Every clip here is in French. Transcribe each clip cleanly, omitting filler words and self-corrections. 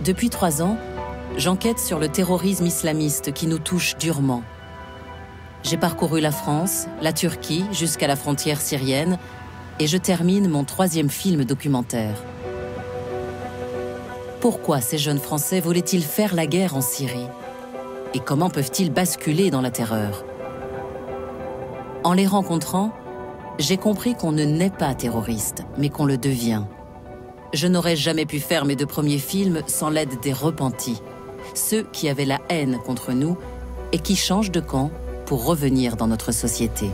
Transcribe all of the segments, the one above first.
Depuis 3 ans, j'enquête sur le terrorisme islamiste qui nous touche durement. J'ai parcouru la France, la Turquie, jusqu'à la frontière syrienne, et je termine mon 3e film documentaire. Pourquoi ces jeunes Français voulaient-ils faire la guerre en Syrie? Et comment peuvent-ils basculer dans la terreur? En les rencontrant, j'ai compris qu'on ne naît pas terroriste, mais qu'on le devient. Je n'aurais jamais pu faire mes 2 premiers films sans l'aide des repentis, ceux qui avaient la haine contre nous et qui changent de camp pour revenir dans notre société.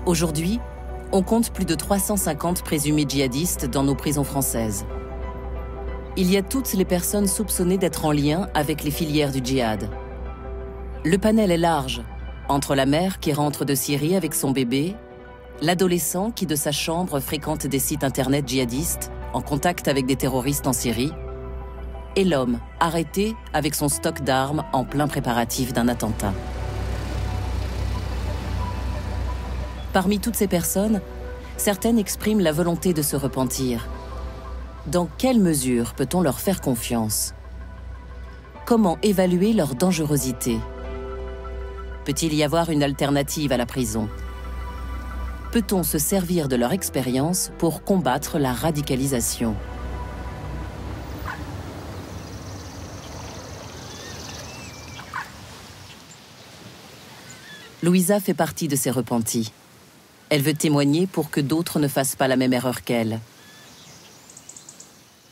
Aujourd'hui, on compte plus de 350 présumés djihadistes dans nos prisons françaises. Il y a toutes les personnes soupçonnées d'être en lien avec les filières du djihad. Le panel est large, entre la mère qui rentre de Syrie avec son bébé, l'adolescent qui de sa chambre fréquente des sites internet djihadistes en contact avec des terroristes en Syrie, et l'homme arrêté avec son stock d'armes en plein préparatif d'un attentat. Parmi toutes ces personnes, certaines expriment la volonté de se repentir. Dans quelle mesure peut-on leur faire confiance? Comment évaluer leur dangerosité? Peut-il y avoir une alternative à la prison? Peut-on se servir de leur expérience pour combattre la radicalisation? Louisa fait partie de ces repentis. Elle veut témoigner pour que d'autres ne fassent pas la même erreur qu'elle.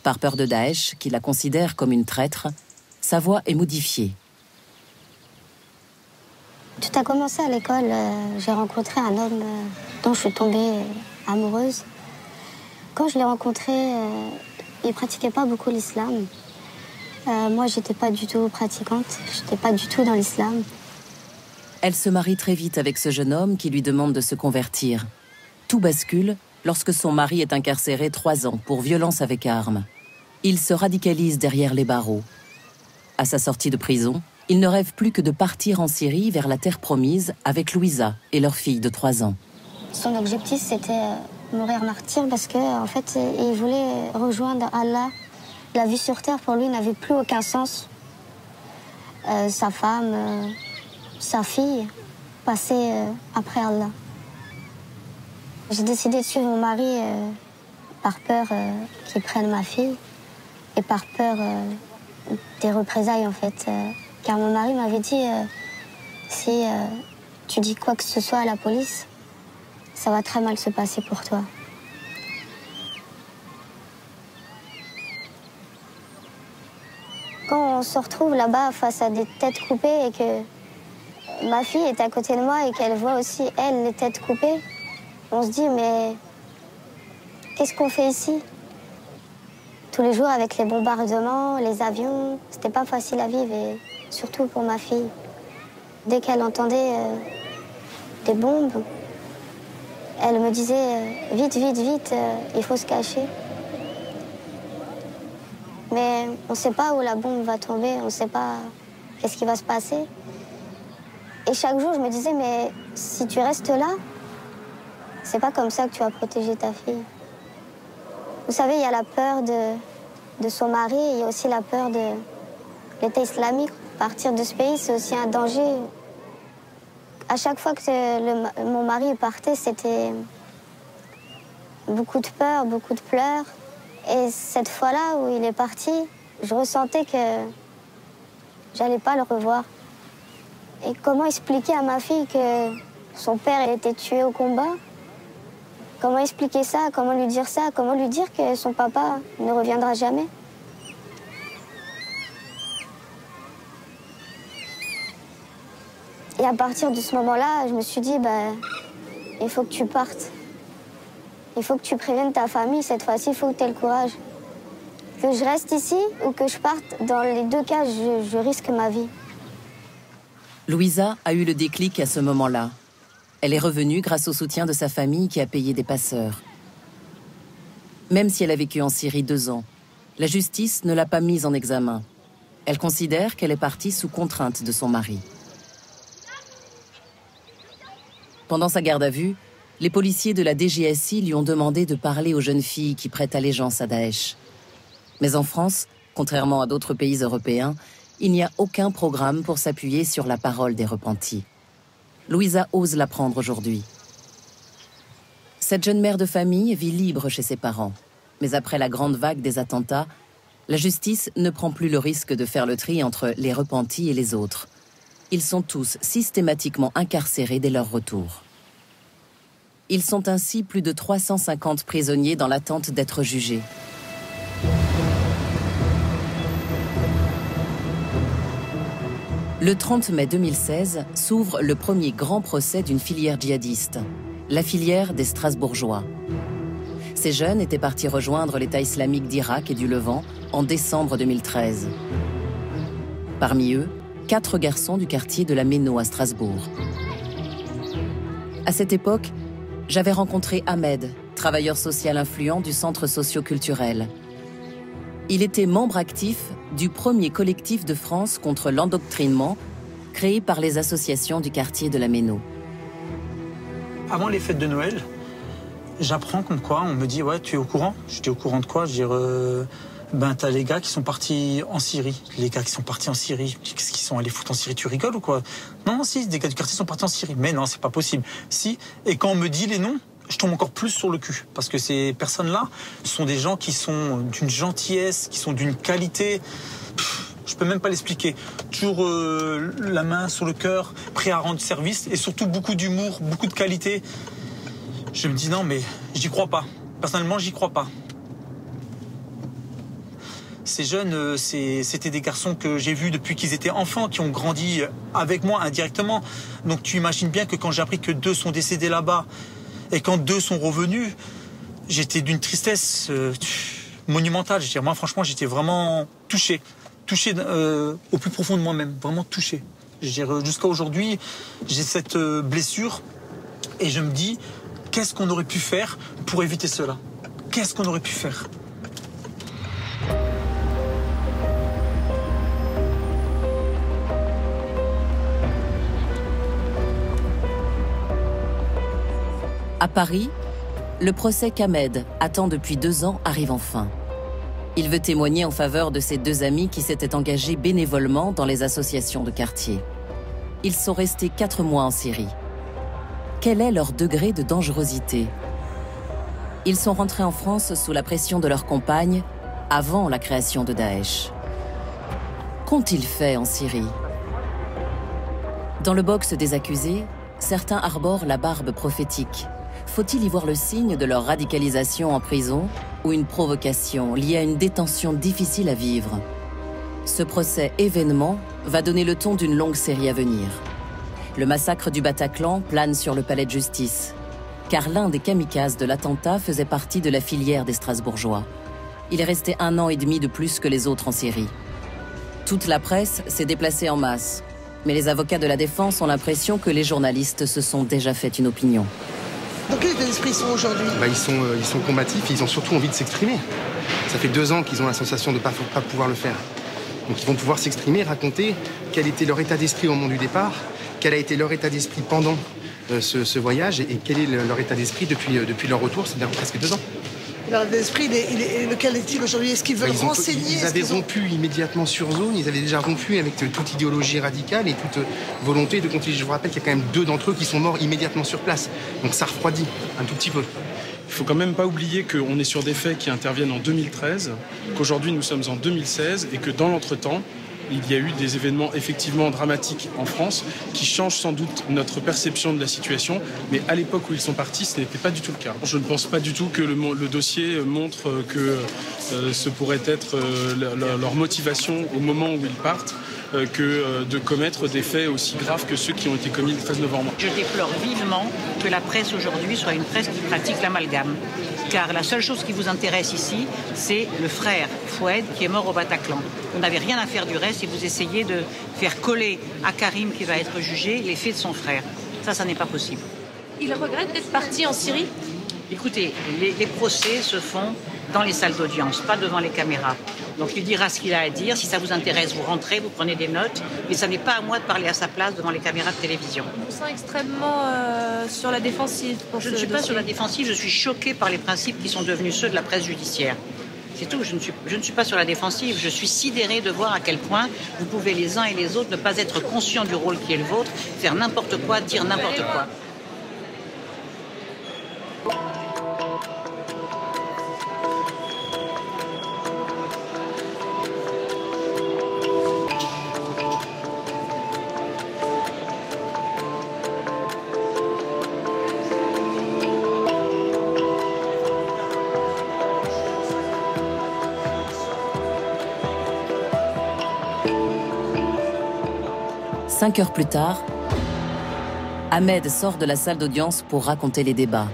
Par peur de Daesh, qui la considère comme une traître, sa voix est modifiée. Tout a commencé à l'école. J'ai rencontré un homme dont je suis tombée amoureuse. Quand je l'ai rencontré, il ne pratiquait pas beaucoup l'islam. Moi, je n'étais pas du tout pratiquante. Je n'étais pas du tout dans l'islam. Elle se marie très vite avec ce jeune homme qui lui demande de se convertir. Tout bascule lorsque son mari est incarcéré 3 ans pour violence avec arme. Il se radicalise derrière les barreaux. À sa sortie de prison, il ne rêve plus que de partir en Syrie vers la terre promise avec Louisa et leur fille de 3 ans. Son objectif, c'était mourir martyr parce qu'en fait, il voulait rejoindre Allah. La vie sur terre, pour lui, n'avait plus aucun sens. Sa femme, sa fille, passaient après Allah. J'ai décidé de suivre mon mari par peur qu'il prenne ma fille et par peur des représailles, en fait. Car mon mari m'avait dit, si tu dis quoi que ce soit à la police, ça va très mal se passer pour toi. Quand on se retrouve là-bas face à des têtes coupées et que ma fille est à côté de moi et qu'elle voit aussi, elle, les têtes coupées, on se dit, mais qu'est-ce qu'on fait ici? Tous les jours avec les bombardements, les avions, c'était pas facile à vivre, et surtout pour ma fille. Dès qu'elle entendait des bombes, elle me disait vite, vite, vite, il faut se cacher. Mais on ne sait pas où la bombe va tomber, on ne sait pas qu'est-ce qui va se passer. Et chaque jour, je me disais, mais si tu restes là, c'est pas comme ça que tu vas protéger ta fille. Vous savez, il y a la peur de son mari, il y a aussi la peur de l'État islamique. Partir de ce pays, c'est aussi un danger. À chaque fois que mon mari partait, c'était beaucoup de peur, beaucoup de pleurs. Et cette fois-là où il est parti, je ressentais que j'allais pas le revoir. Et comment expliquer à ma fille que son père a été tué au combat? Comment expliquer ça? Comment lui dire ça? Comment lui dire que son papa ne reviendra jamais? Et à partir de ce moment-là, je me suis dit, il faut que tu partes. Il faut que tu préviennes ta famille, cette fois-ci, il faut que tu aies le courage. Que je reste ici ou que je parte, dans les 2 cas, je risque ma vie. Louisa a eu le déclic à ce moment-là. Elle est revenue grâce au soutien de sa famille qui a payé des passeurs. Même si elle a vécu en Syrie 2 ans, la justice ne l'a pas mise en examen. Elle considère qu'elle est partie sous contrainte de son mari. Pendant sa garde à vue, les policiers de la DGSI lui ont demandé de parler aux jeunes filles qui prêtent allégeance à Daesh. Mais en France, contrairement à d'autres pays européens, il n'y a aucun programme pour s'appuyer sur la parole des repentis. Louisa ose l'apprendre aujourd'hui. Cette jeune mère de famille vit libre chez ses parents. Mais après la grande vague des attentats, la justice ne prend plus le risque de faire le tri entre les repentis et les autres. Ils sont tous systématiquement incarcérés dès leur retour. Ils sont ainsi plus de 350 prisonniers dans l'attente d'être jugés. Le 30 mai 2016 s'ouvre le premier grand procès d'une filière djihadiste, la filière des Strasbourgeois. Ces jeunes étaient partis rejoindre l'État islamique d'Irak et du Levant en décembre 2013. Parmi eux, 4 garçons du quartier de la Méno à Strasbourg. À cette époque, j'avais rencontré Ahmed, travailleur social influent du centre socio-culturel. Il était membre actif du premier collectif de France contre l'endoctrinement, créé par les associations du quartier de la Méno. Avant les fêtes de Noël, j'apprends comme quoi, on me dit « Ouais, tu es au courant ?» J'étais au courant de quoi? Je dis ben t'as les gars qui sont partis en Syrie. Les gars qui sont partis en Syrie, qu'est-ce qu'ils sont allés foutre en Syrie? Tu rigoles ou quoi? Non, si, des gars du quartier sont partis en Syrie. Mais non, c'est pas possible. Si, et quand on me dit les noms, je tombe encore plus sur le cul. Parce que ces personnes-là sont des gens qui sont d'une gentillesse, qui sont d'une qualité. Je peux même pas l'expliquer. Toujours la main sur le cœur, prêt à rendre service, et surtout beaucoup d'humour, beaucoup de qualité. Je me dis non, mais j'y crois pas. Personnellement, j'y crois pas. Ces jeunes, c'était des garçons que j'ai vus depuis qu'ils étaient enfants, qui ont grandi avec moi indirectement. Donc tu imagines bien que quand j'ai appris que 2 sont décédés là-bas, et quand 2 sont revenus, j'étais d'une tristesse monumentale. Moi, franchement, j'étais vraiment touché. Touché au plus profond de moi-même, vraiment touché. Jusqu'à aujourd'hui, j'ai cette blessure et je me dis, qu'est-ce qu'on aurait pu faire pour éviter cela? Qu'est-ce qu'on aurait pu faire? À Paris, le procès qu'Ahmed attend depuis 2 ans arrive enfin. Il veut témoigner en faveur de ses 2 amis qui s'étaient engagés bénévolement dans les associations de quartier. Ils sont restés 4 mois en Syrie. Quel est leur degré de dangerosité? Ils sont rentrés en France sous la pression de leurs compagnes avant la création de Daesh. Qu'ont-ils fait en Syrie? Dans le box des accusés, certains arborent la barbe prophétique. Faut-il y voir le signe de leur radicalisation en prison ou une provocation liée à une détention difficile à vivre? Ce procès événement va donner le ton d'une longue série à venir. Le massacre du Bataclan plane sur le palais de justice, car l'un des kamikazes de l'attentat faisait partie de la filière des Strasbourgeois. Il est resté 1 an et demi de plus que les autres en Syrie. Toute la presse s'est déplacée en masse, mais les avocats de la défense ont l'impression que les journalistes se sont déjà fait une opinion. Dans quel état d'esprit ils sont aujourd'hui? Ils sont combatifs et ils ont surtout envie de s'exprimer. Ça fait 2 ans qu'ils ont la sensation de ne pas pouvoir le faire. Donc ils vont pouvoir s'exprimer, raconter quel était leur état d'esprit au moment du départ, quel a été leur état d'esprit pendant ce voyage et quel est leur état d'esprit depuis leur retour, c'est-à-dire presque 2 ans. Leur état d'esprit, lequel est-il aujourd'hui? Est-ce qu'ils veulent renseigner? Ils avaient rompu immédiatement sur zone, ils avaient déjà rompu avec toute idéologie radicale et toute volonté de continuer. Je vous rappelle qu'il y a quand même 2 d'entre eux qui sont morts immédiatement sur place. Donc ça refroidit un tout petit peu. Il ne faut quand même pas oublier qu'on est sur des faits qui interviennent en 2013, qu'aujourd'hui nous sommes en 2016 et que dans l'entretemps, il y a eu des événements effectivement dramatiques en France qui changent sans doute notre perception de la situation, mais à l'époque où ils sont partis, ce n'était pas du tout le cas. Je ne pense pas du tout que le dossier montre que ce pourrait être leur motivation au moment où ils partent, que de commettre des faits aussi graves que ceux qui ont été commis le 13 novembre. Je déplore vivement que la presse aujourd'hui soit une presse qui pratique l'amalgame. Car la seule chose qui vous intéresse ici, c'est le frère Foued qui est mort au Bataclan. Vous n'avez rien à faire du reste et vous essayez de faire coller à Karim qui va être jugé les faits de son frère. Ça n'est pas possible. Il regrette d'être parti en Syrie? Écoutez, les procès se font dans les salles d'audience, pas devant les caméras. Donc il dira ce qu'il a à dire. Si ça vous intéresse, vous rentrez, vous prenez des notes. Mais ça n'est pas à moi de parler à sa place devant les caméras de télévision. Je me sens extrêmement sur la défensive. Je ne suis pas sur la défensive, je suis choquée par les principes qui sont devenus ceux de la presse judiciaire. C'est tout, je ne suis pas sur la défensive. Je suis sidérée de voir à quel point vous pouvez les uns et les autres ne pas être conscients du rôle qui est le vôtre, faire n'importe quoi, dire n'importe quoi. Cinq heures plus tard, Ahmed sort de la salle d'audience pour raconter les débats.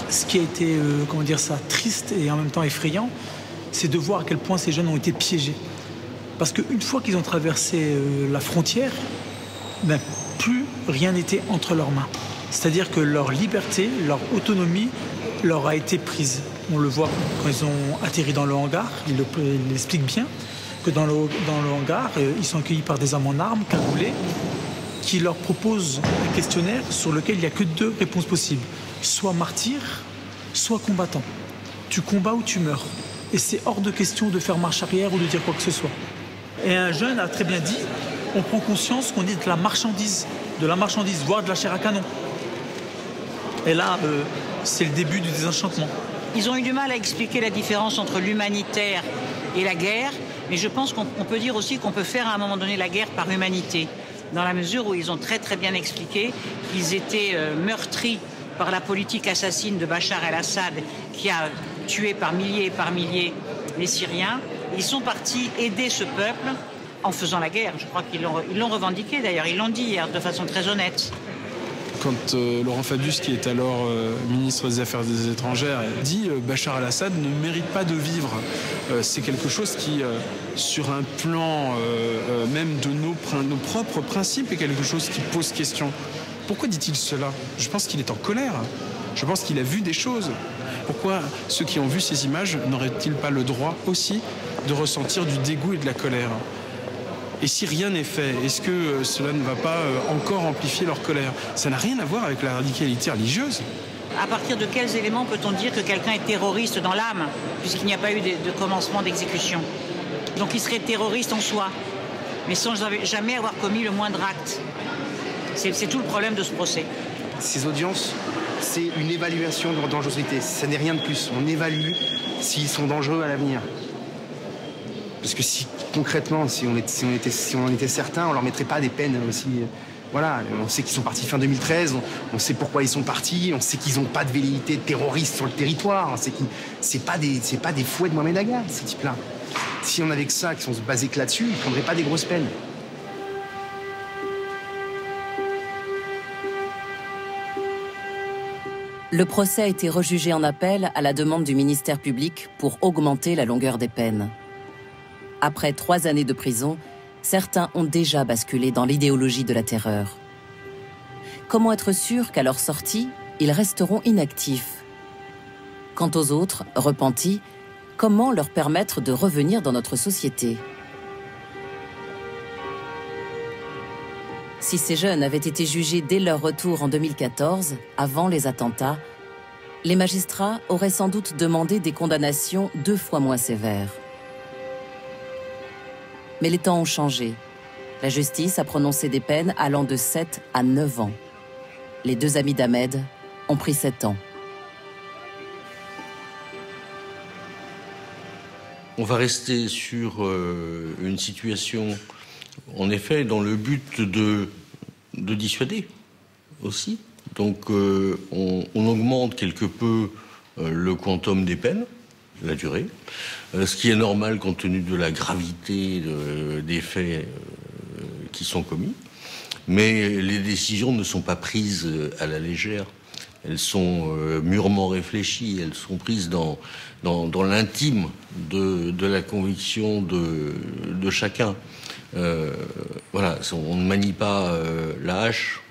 Ce qui a été, triste et en même temps effrayant, c'est de voir à quel point ces jeunes ont été piégés. Parce qu'une fois qu'ils ont traversé la frontière, plus rien n'était entre leurs mains. C'est-à-dire que leur liberté, leur autonomie leur a été prise. On le voit quand ils ont atterri dans le hangar, il l'explique bien, que dans le hangar, ils sont accueillis par des hommes en armes, cagoulés, qui leur proposent un questionnaire sur lequel il n'y a que deux réponses possibles. Soit martyr, soit combattant. Tu combats ou tu meurs. Et c'est hors de question de faire marche arrière ou de dire quoi que ce soit. Et un jeune a très bien dit, on prend conscience qu'on est de la marchandise, voire de la chair à canon. Et là, c'est le début du désenchantement. Ils ont eu du mal à expliquer la différence entre l'humanitaire et la guerre, mais je pense qu'on peut dire aussi qu'on peut faire à un moment donné la guerre par humanité, dans la mesure où ils ont très très bien expliqué qu'ils étaient meurtris par la politique assassine de Bachar el-Assad qui a tué par milliers et par milliers les Syriens. Ils sont partis aider ce peuple en faisant la guerre. Je crois qu'ils l'ont revendiqué d'ailleurs, ils l'ont dit hier de façon très honnête. Quand Laurent Fabius, qui est alors ministre des Affaires étrangères, dit Bachar el-Assad ne mérite pas de vivre. C'est quelque chose qui, sur un plan même de nos propres principes, est quelque chose qui pose question. Pourquoi dit-il cela? Je pense qu'il est en colère. Je pense qu'il a vu des choses. Pourquoi ceux qui ont vu ces images n'auraient-ils pas le droit aussi de ressentir du dégoût et de la colère? Et si rien n'est fait, est-ce que cela ne va pas encore amplifier leur colère? Ça n'a rien à voir avec la radicalité religieuse. À partir de quels éléments peut-on dire que quelqu'un est terroriste dans l'âme, puisqu'il n'y a pas eu de commencement d'exécution? Donc il serait terroriste en soi, mais sans jamais avoir commis le moindre acte. C'est tout le problème de ce procès. Ces audiences, c'est une évaluation de leur dangerosité. Ça n'est rien de plus. On évalue s'ils sont dangereux à l'avenir. Parce que si concrètement, si on en était certain, on leur mettrait pas des peines aussi. Voilà, on sait qu'ils sont partis fin 2013, on sait pourquoi ils sont partis, on sait qu'ils n'ont pas de velléité terroriste sur le territoire, on sait que c'est pas des fouets de Mohamed Agha, ces types-là. Si on avait que ça, qui sont basés que là-dessus, ils ne prendraient pas des grosses peines. Le procès a été rejugé en appel à la demande du ministère public pour augmenter la longueur des peines. Après 3 années de prison, certains ont déjà basculé dans l'idéologie de la terreur. Comment être sûr qu'à leur sortie, ils resteront inactifs? Quant aux autres, repentis, comment leur permettre de revenir dans notre société? Si ces jeunes avaient été jugés dès leur retour en 2014, avant les attentats, les magistrats auraient sans doute demandé des condamnations 2 fois moins sévères. Mais les temps ont changé. La justice a prononcé des peines allant de 7 à 9 ans. Les 2 amis d'Ahmed ont pris 7 ans. On va rester sur une situation, en effet, dans le but de dissuader aussi. Donc on augmente quelque peu le quantum des peines, la durée, ce qui est normal compte tenu de la gravité des faits qui sont commis. Mais les décisions ne sont pas prises à la légère. Elles sont mûrement réfléchies, elles sont prises dans l'intime de la conviction de chacun. Voilà, on ne manie pas la hache,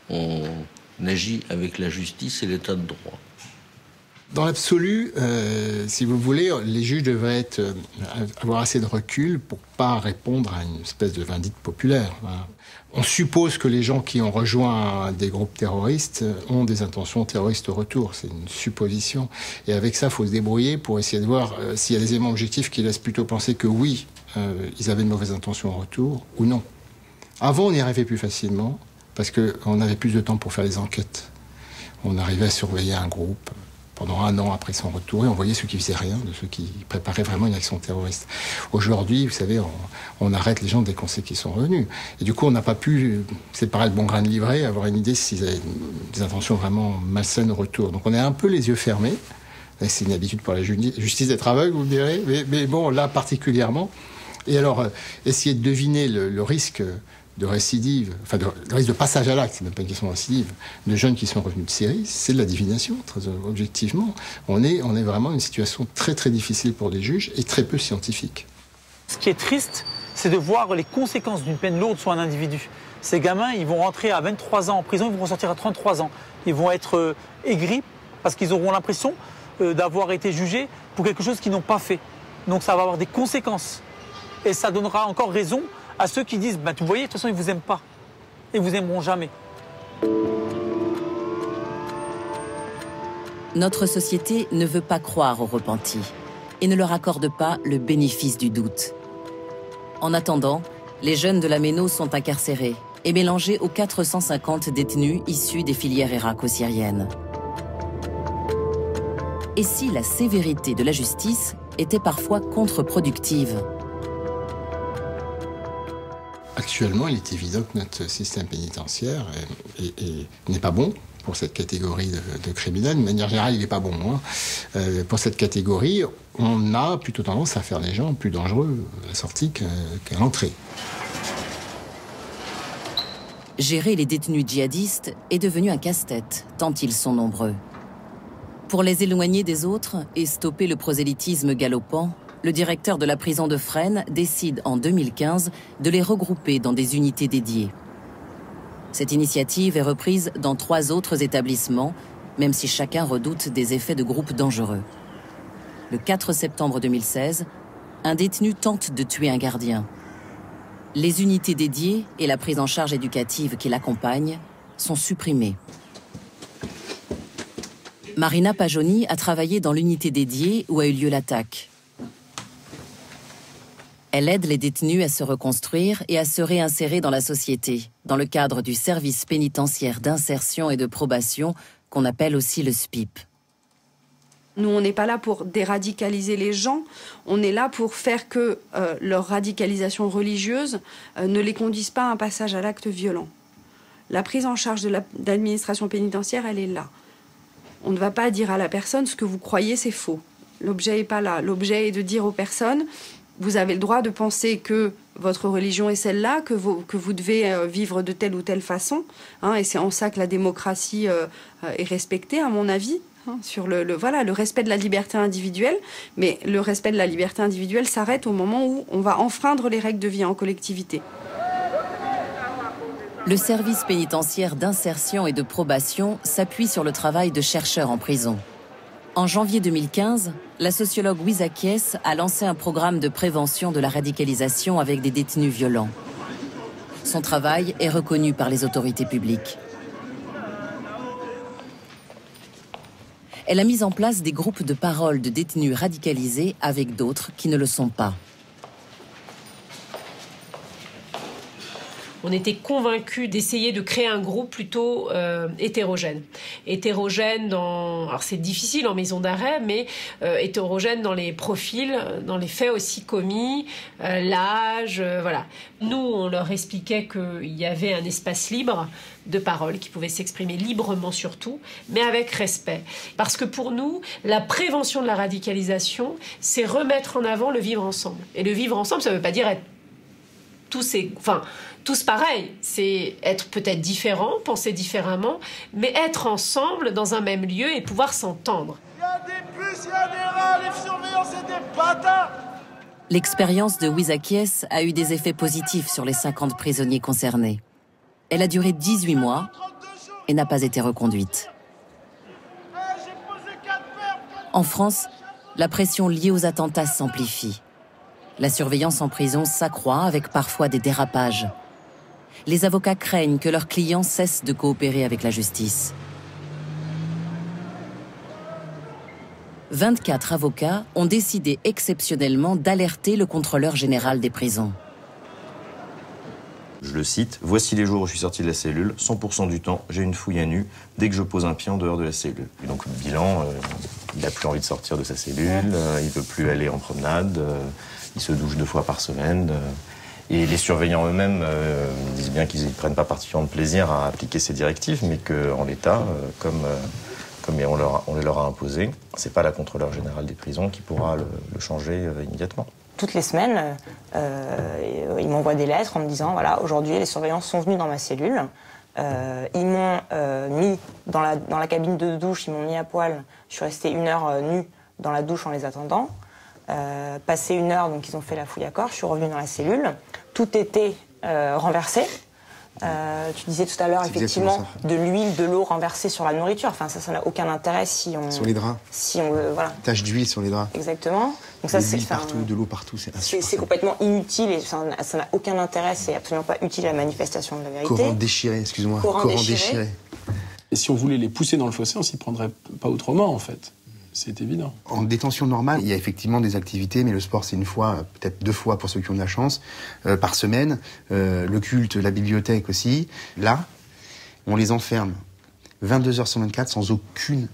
on agit avec la justice et l'état de droit. Dans l'absolu, si vous voulez, les juges devraient avoir assez de recul pour pas répondre à une espèce de vindicte populaire. Voilà. On suppose que les gens qui ont rejoint des groupes terroristes ont des intentions terroristes au retour. C'est une supposition. Et avec ça, il faut se débrouiller pour essayer de voir s'il y a des éléments objectifs qui laissent plutôt penser que oui, ils avaient de mauvaises intentions au retour, ou non. Avant, on y arrivait plus facilement, parce qu'on avait plus de temps pour faire les enquêtes. On arrivait à surveiller un groupe pendant 1 an après son retour, et on voyait ceux qui faisaient rien, de ceux qui préparaient vraiment une action terroriste. Aujourd'hui, vous savez, on arrête les gens dès qu'on sait qu'ils sont revenus. Et du coup, on n'a pas pu séparer le bon grain de livret, avoir une idée s'ils avaient des intentions vraiment malsaines au retour. Donc on est un peu les yeux fermés. C'est une habitude pour la justice d'être aveugle, vous me direz, mais bon, là particulièrement. Et alors, essayer de deviner le risque de récidive, enfin le risque de passage à l'acte, c'est même pas une question de récidive, de jeunes qui sont revenus de Syrie, c'est de la divination, très objectivement. On est vraiment dans une situation très très difficile pour les juges et très peu scientifique. Ce qui est triste, c'est de voir les conséquences d'une peine lourde sur un individu. Ces gamins, ils vont rentrer à 23 ans en prison, ils vont ressortir à 33 ans. Ils vont être aigris parce qu'ils auront l'impression d'avoir été jugés pour quelque chose qu'ils n'ont pas fait. Donc ça va avoir des conséquences. Et ça donnera encore raison à ceux qui disent « tu voyez, de toute façon, ils ne vous aiment pas. Ils ne vous aimeront jamais. » Notre société ne veut pas croire aux repentis et ne leur accorde pas le bénéfice du doute. En attendant, les jeunes de la Méno sont incarcérés et mélangés aux 450 détenus issus des filières irako-syriennes. Et si la sévérité de la justice était parfois contre-productive ? Actuellement, il est évident que notre système pénitentiaire n'est pas bon pour cette catégorie de criminels. De manière générale, il n'est pas bon. Pour cette catégorie, on a plutôt tendance à faire des gens plus dangereux à la sortie qu'à l'entrée. Gérer les détenus djihadistes est devenu un casse-tête, tant ils sont nombreux. Pour les éloigner des autres et stopper le prosélytisme galopant, le directeur de la prison de Fresnes décide en 2015 de les regrouper dans des unités dédiées. Cette initiative est reprise dans 3 autres établissements, même si chacun redoute des effets de groupes dangereux. Le 4 septembre 2016, un détenu tente de tuer un gardien. Les unités dédiées et la prise en charge éducative qui l'accompagne sont supprimées. Marina Pajoni a travaillé dans l'unité dédiée où a eu lieu l'attaque. Elle aide les détenus à se reconstruire et à se réinsérer dans la société, dans le cadre du service pénitentiaire d'insertion et de probation, qu'on appelle aussi le SPIP. Nous, on n'est pas là pour déradicaliser les gens, on est là pour faire que leur radicalisation religieuse ne les conduise pas à un passage à l'acte violent. La prise en charge de l'administration pénitentiaire, elle est là. On ne va pas dire à la personne ce que vous croyez, c'est faux. L'objet n'est pas là. L'objet est de dire aux personnes: vous avez le droit de penser que votre religion est celle-là, que vous devez vivre de telle ou telle façon. Et c'est en ça que la démocratie est respectée, à mon avis, sur le respect de la liberté individuelle. Mais le respect de la liberté individuelle s'arrête au moment où on va enfreindre les règles de vie en collectivité. Le service pénitentiaire d'insertion et de probation s'appuie sur le travail de chercheurs en prison. En janvier 2015, la sociologue Wiesa Kies a lancé un programme de prévention de la radicalisation avec des détenus violents. Son travail est reconnu par les autorités publiques. Elle a mis en place des groupes de parole de détenus radicalisés avec d'autres qui ne le sont pas. On était convaincus d'essayer de créer un groupe plutôt hétérogène. Hétérogène dans... Alors c'est difficile en maison d'arrêt, mais hétérogène dans les profils, dans les faits aussi commis, l'âge, voilà. Nous, on leur expliquait qu'il y avait un espace libre de parole, qui pouvait s'exprimer librement surtout, mais avec respect. Parce que pour nous, la prévention de la radicalisation, c'est remettre en avant le vivre ensemble. Et le vivre ensemble, ça ne veut pas dire être tous pareils, c'est être peut-être différent, penser différemment, mais être ensemble dans un même lieu et pouvoir s'entendre. Il y a des puces, il y a des rats, les surveillants, c'est des bâtards. L'expérience de Wiesa Kies a eu des effets positifs sur les 50 prisonniers concernés. Elle a duré 18 mois et n'a pas été reconduite. J'ai posé 4 paires, En France, la pression liée aux attentats s'amplifie. La surveillance en prison s'accroît avec parfois des dérapages. Les avocats craignent que leurs clients cessent de coopérer avec la justice. 24 avocats ont décidé exceptionnellement d'alerter le contrôleur général des prisons. Je le cite, « Voici les jours où je suis sorti de la cellule. 100% du temps, j'ai une fouille à nu dès que je pose un pied en dehors de la cellule. » Et donc, le bilan, il n'a plus envie de sortir de sa cellule, il ne peut plus aller en promenade, il se douche 2 fois par semaine. Et les surveillants eux-mêmes disent bien qu'ils ne prennent pas particulièrement de plaisir à appliquer ces directives, mais qu'en l'état, comme on leur a imposé, ce n'est pas la contrôleur générale des prisons qui pourra le changer immédiatement. Toutes les semaines, ils m'envoient des lettres en me disant, voilà, aujourd'hui, les surveillants sont venus dans ma cellule. Ils m'ont mis dans la cabine de douche, ils m'ont mis à poil. Je suis restée 1 heure nue dans la douche en les attendant. Passé 1 heure, donc ils ont fait la fouille à corps. Je suis revenue dans la cellule. Tout était renversé. Tu disais tout à l'heure, effectivement, de l'huile, de l'eau renversée sur la nourriture. Enfin, ça n'a aucun intérêt si on... Sur les draps. Si on voilà. Taches d'huile sur les draps. Exactement. Donc ça, c'est partout, de l'eau partout, c'est complètement inutile et ça n'a aucun intérêt. C'est absolument pas utile à la manifestation de la vérité. Coran déchiré, excuse-moi. Coran déchiré. Et si on voulait les pousser dans le fossé, on s'y prendrait pas autrement, en fait. C'est évident. En détention normale, il y a effectivement des activités, mais le sport, c'est 1 fois, peut-être 2 fois pour ceux qui ont de la chance, par semaine. Le culte, la bibliothèque aussi. Là, on les enferme 22 heures sur 24 sans aucune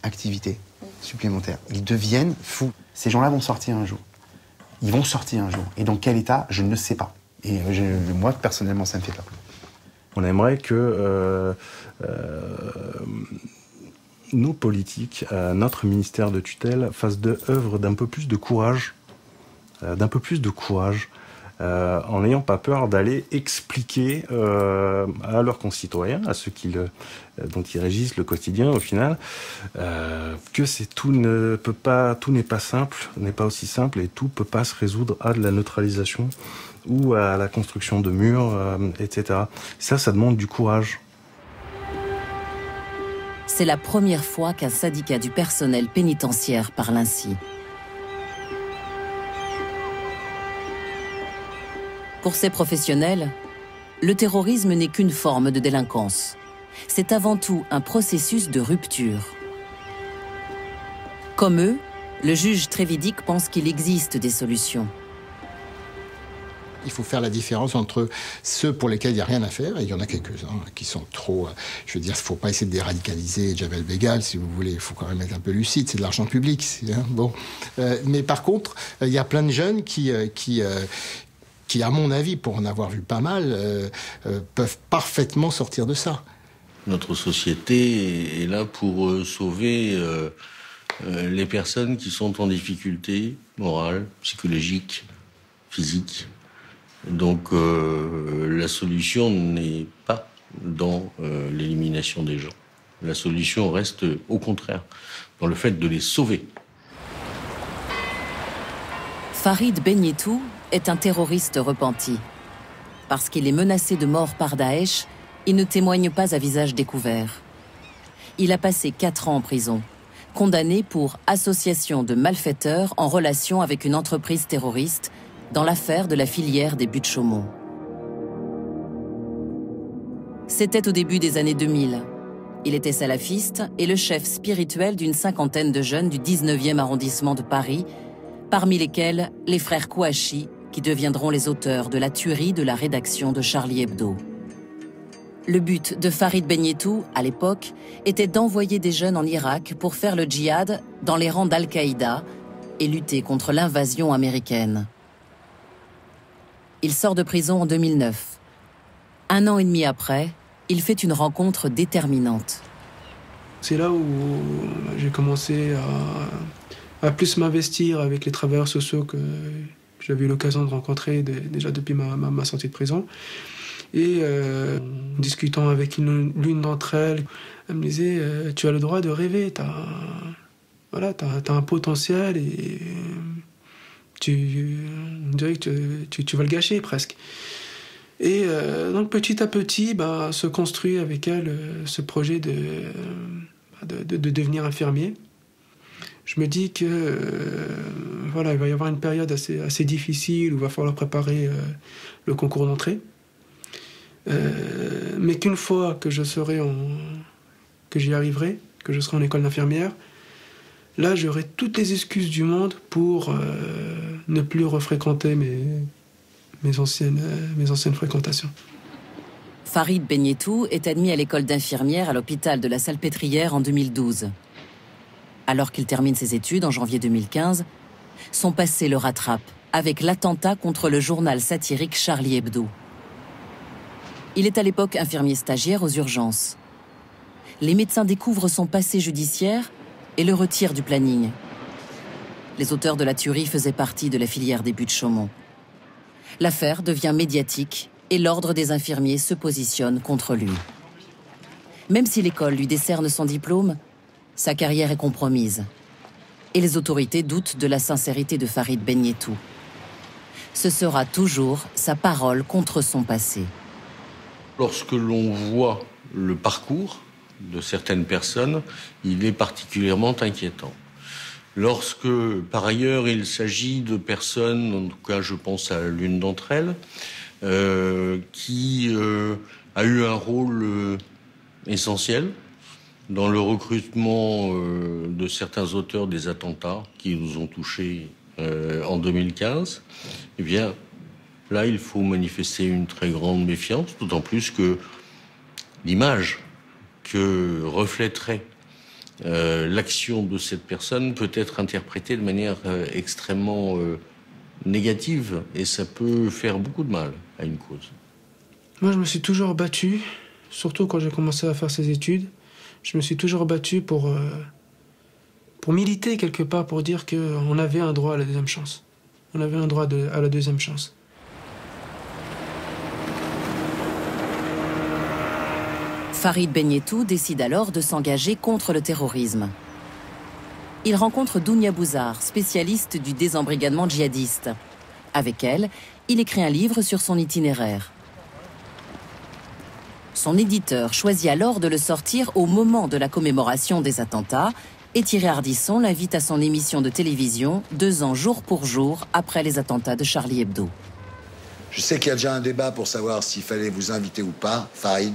activité supplémentaire. Ils deviennent fous. Ces gens-là vont sortir un jour. Ils vont sortir un jour. Et dans quel état, je ne sais pas. Et moi, personnellement, ça me fait peur. On aimerait que nos politiques, notre ministère de tutelle, fassent œuvre d'un peu plus de courage, en n'ayant pas peur d'aller expliquer à leurs concitoyens, à ceux dont ils régissent le quotidien au final, que tout n'est pas simple, n'est pas aussi simple, et tout peut pas se résoudre à de la neutralisation ou à la construction de murs, etc. Ça demande du courage. C'est la première fois qu'un syndicat du personnel pénitentiaire parle ainsi. Pour ces professionnels, le terrorisme n'est qu'une forme de délinquance. C'est avant tout un processus de rupture. Comme eux, le juge Trévidic pense qu'il existe des solutions. Il faut faire la différence entre ceux pour lesquels il n'y a rien à faire, et il y en a quelques-uns qui sont trop... je veux dire, il ne faut pas essayer de déradicaliser Djebel Bégal, si vous voulez, il faut quand même être un peu lucide, c'est de l'argent public. Bon. Mais par contre, il y a plein de jeunes qui, à mon avis, pour en avoir vu pas mal, peuvent parfaitement sortir de ça. Notre société est là pour sauver les personnes qui sont en difficulté morale, psychologique, physique. Donc la solution n'est pas dans l'élimination des gens. La solution reste au contraire dans le fait de les sauver. Farid Benyetou est un terroriste repenti. Parce qu'il est menacé de mort par Daesh, il ne témoigne pas à visage découvert. Il a passé 4 ans en prison, condamné pour association de malfaiteurs en relation avec une entreprise terroriste dans l'affaire de la filière des buttes Chaumont. C'était au début des années 2000. Il était salafiste et le chef spirituel d'une 50aine de jeunes du 19e arrondissement de Paris, parmi lesquels les frères Kouachi, qui deviendront les auteurs de la tuerie de la rédaction de Charlie Hebdo. Le but de Farid Benyetou, à l'époque, était d'envoyer des jeunes en Irak pour faire le djihad dans les rangs d'Al-Qaïda et lutter contre l'invasion américaine. Il sort de prison en 2009. 1 an et demi après, il fait une rencontre déterminante. C'est là où j'ai commencé à plus m'investir avec les travailleurs sociaux que j'avais eu l'occasion de rencontrer déjà depuis ma sortie de prison. Et en discutant avec l'une d'entre elles, elle me disait « Tu as le droit de rêver, t'as un potentiel et on dirait que tu vas le gâcher presque. » Et donc petit à petit, se construit avec elle ce projet de devenir infirmier. je me dis que voilà, il va y avoir une période assez difficile où il va falloir préparer le concours d'entrée. Mais qu'une fois que que j'y arriverai, que je serai en école d'infirmière, là j'aurai toutes les excuses du monde pour ne plus refréquenter mes anciennes fréquentations. Farid Benyetou est admis à l'école d'infirmière à l'hôpital de la Salpêtrière en 2012. Alors qu'il termine ses études en janvier 2015, son passé le rattrape avec l'attentat contre le journal satirique Charlie Hebdo. Il est à l'époque infirmier stagiaire aux urgences. Les médecins découvrent son passé judiciaire et le retirent du planning. Les auteurs de la tuerie faisaient partie de la filière des Buttes-Chaumont. L'affaire devient médiatique et l'ordre des infirmiers se positionne contre lui. Même si l'école lui décerne son diplôme, sa carrière est compromise. Et les autorités doutent de la sincérité de Farid Benyetou. Ce sera toujours sa parole contre son passé. Lorsque l'on voit le parcours de certaines personnes, il est particulièrement inquiétant. Lorsque, par ailleurs, il s'agit de personnes, en tout cas je pense à l'une d'entre elles, qui a eu un rôle essentiel dans le recrutement de certains auteurs des attentats qui nous ont touchés en 2015, eh bien, là, il faut manifester une très grande méfiance, d'autant plus que l'image que reflèterait l'action de cette personne peut être interprétée de manière extrêmement négative, et ça peut faire beaucoup de mal à une cause. Moi, je me suis toujours battu, surtout quand j'ai commencé à faire ces études, je me suis toujours battu pour militer quelque part, pour dire qu'on avait un droit à la deuxième chance. On avait un droit à la deuxième chance. Farid Benyetou décide alors de s'engager contre le terrorisme. Il rencontre Dounia Bouzar, spécialiste du désembrigadement djihadiste. Avec elle, il écrit un livre sur son itinéraire. Son éditeur choisit alors de le sortir au moment de la commémoration des attentats, et Thierry Ardisson l'invite à son émission de télévision 2 ans jour pour jour après les attentats de Charlie Hebdo. Je sais qu'il y a déjà un débat pour savoir s'il fallait vous inviter ou pas, Farid.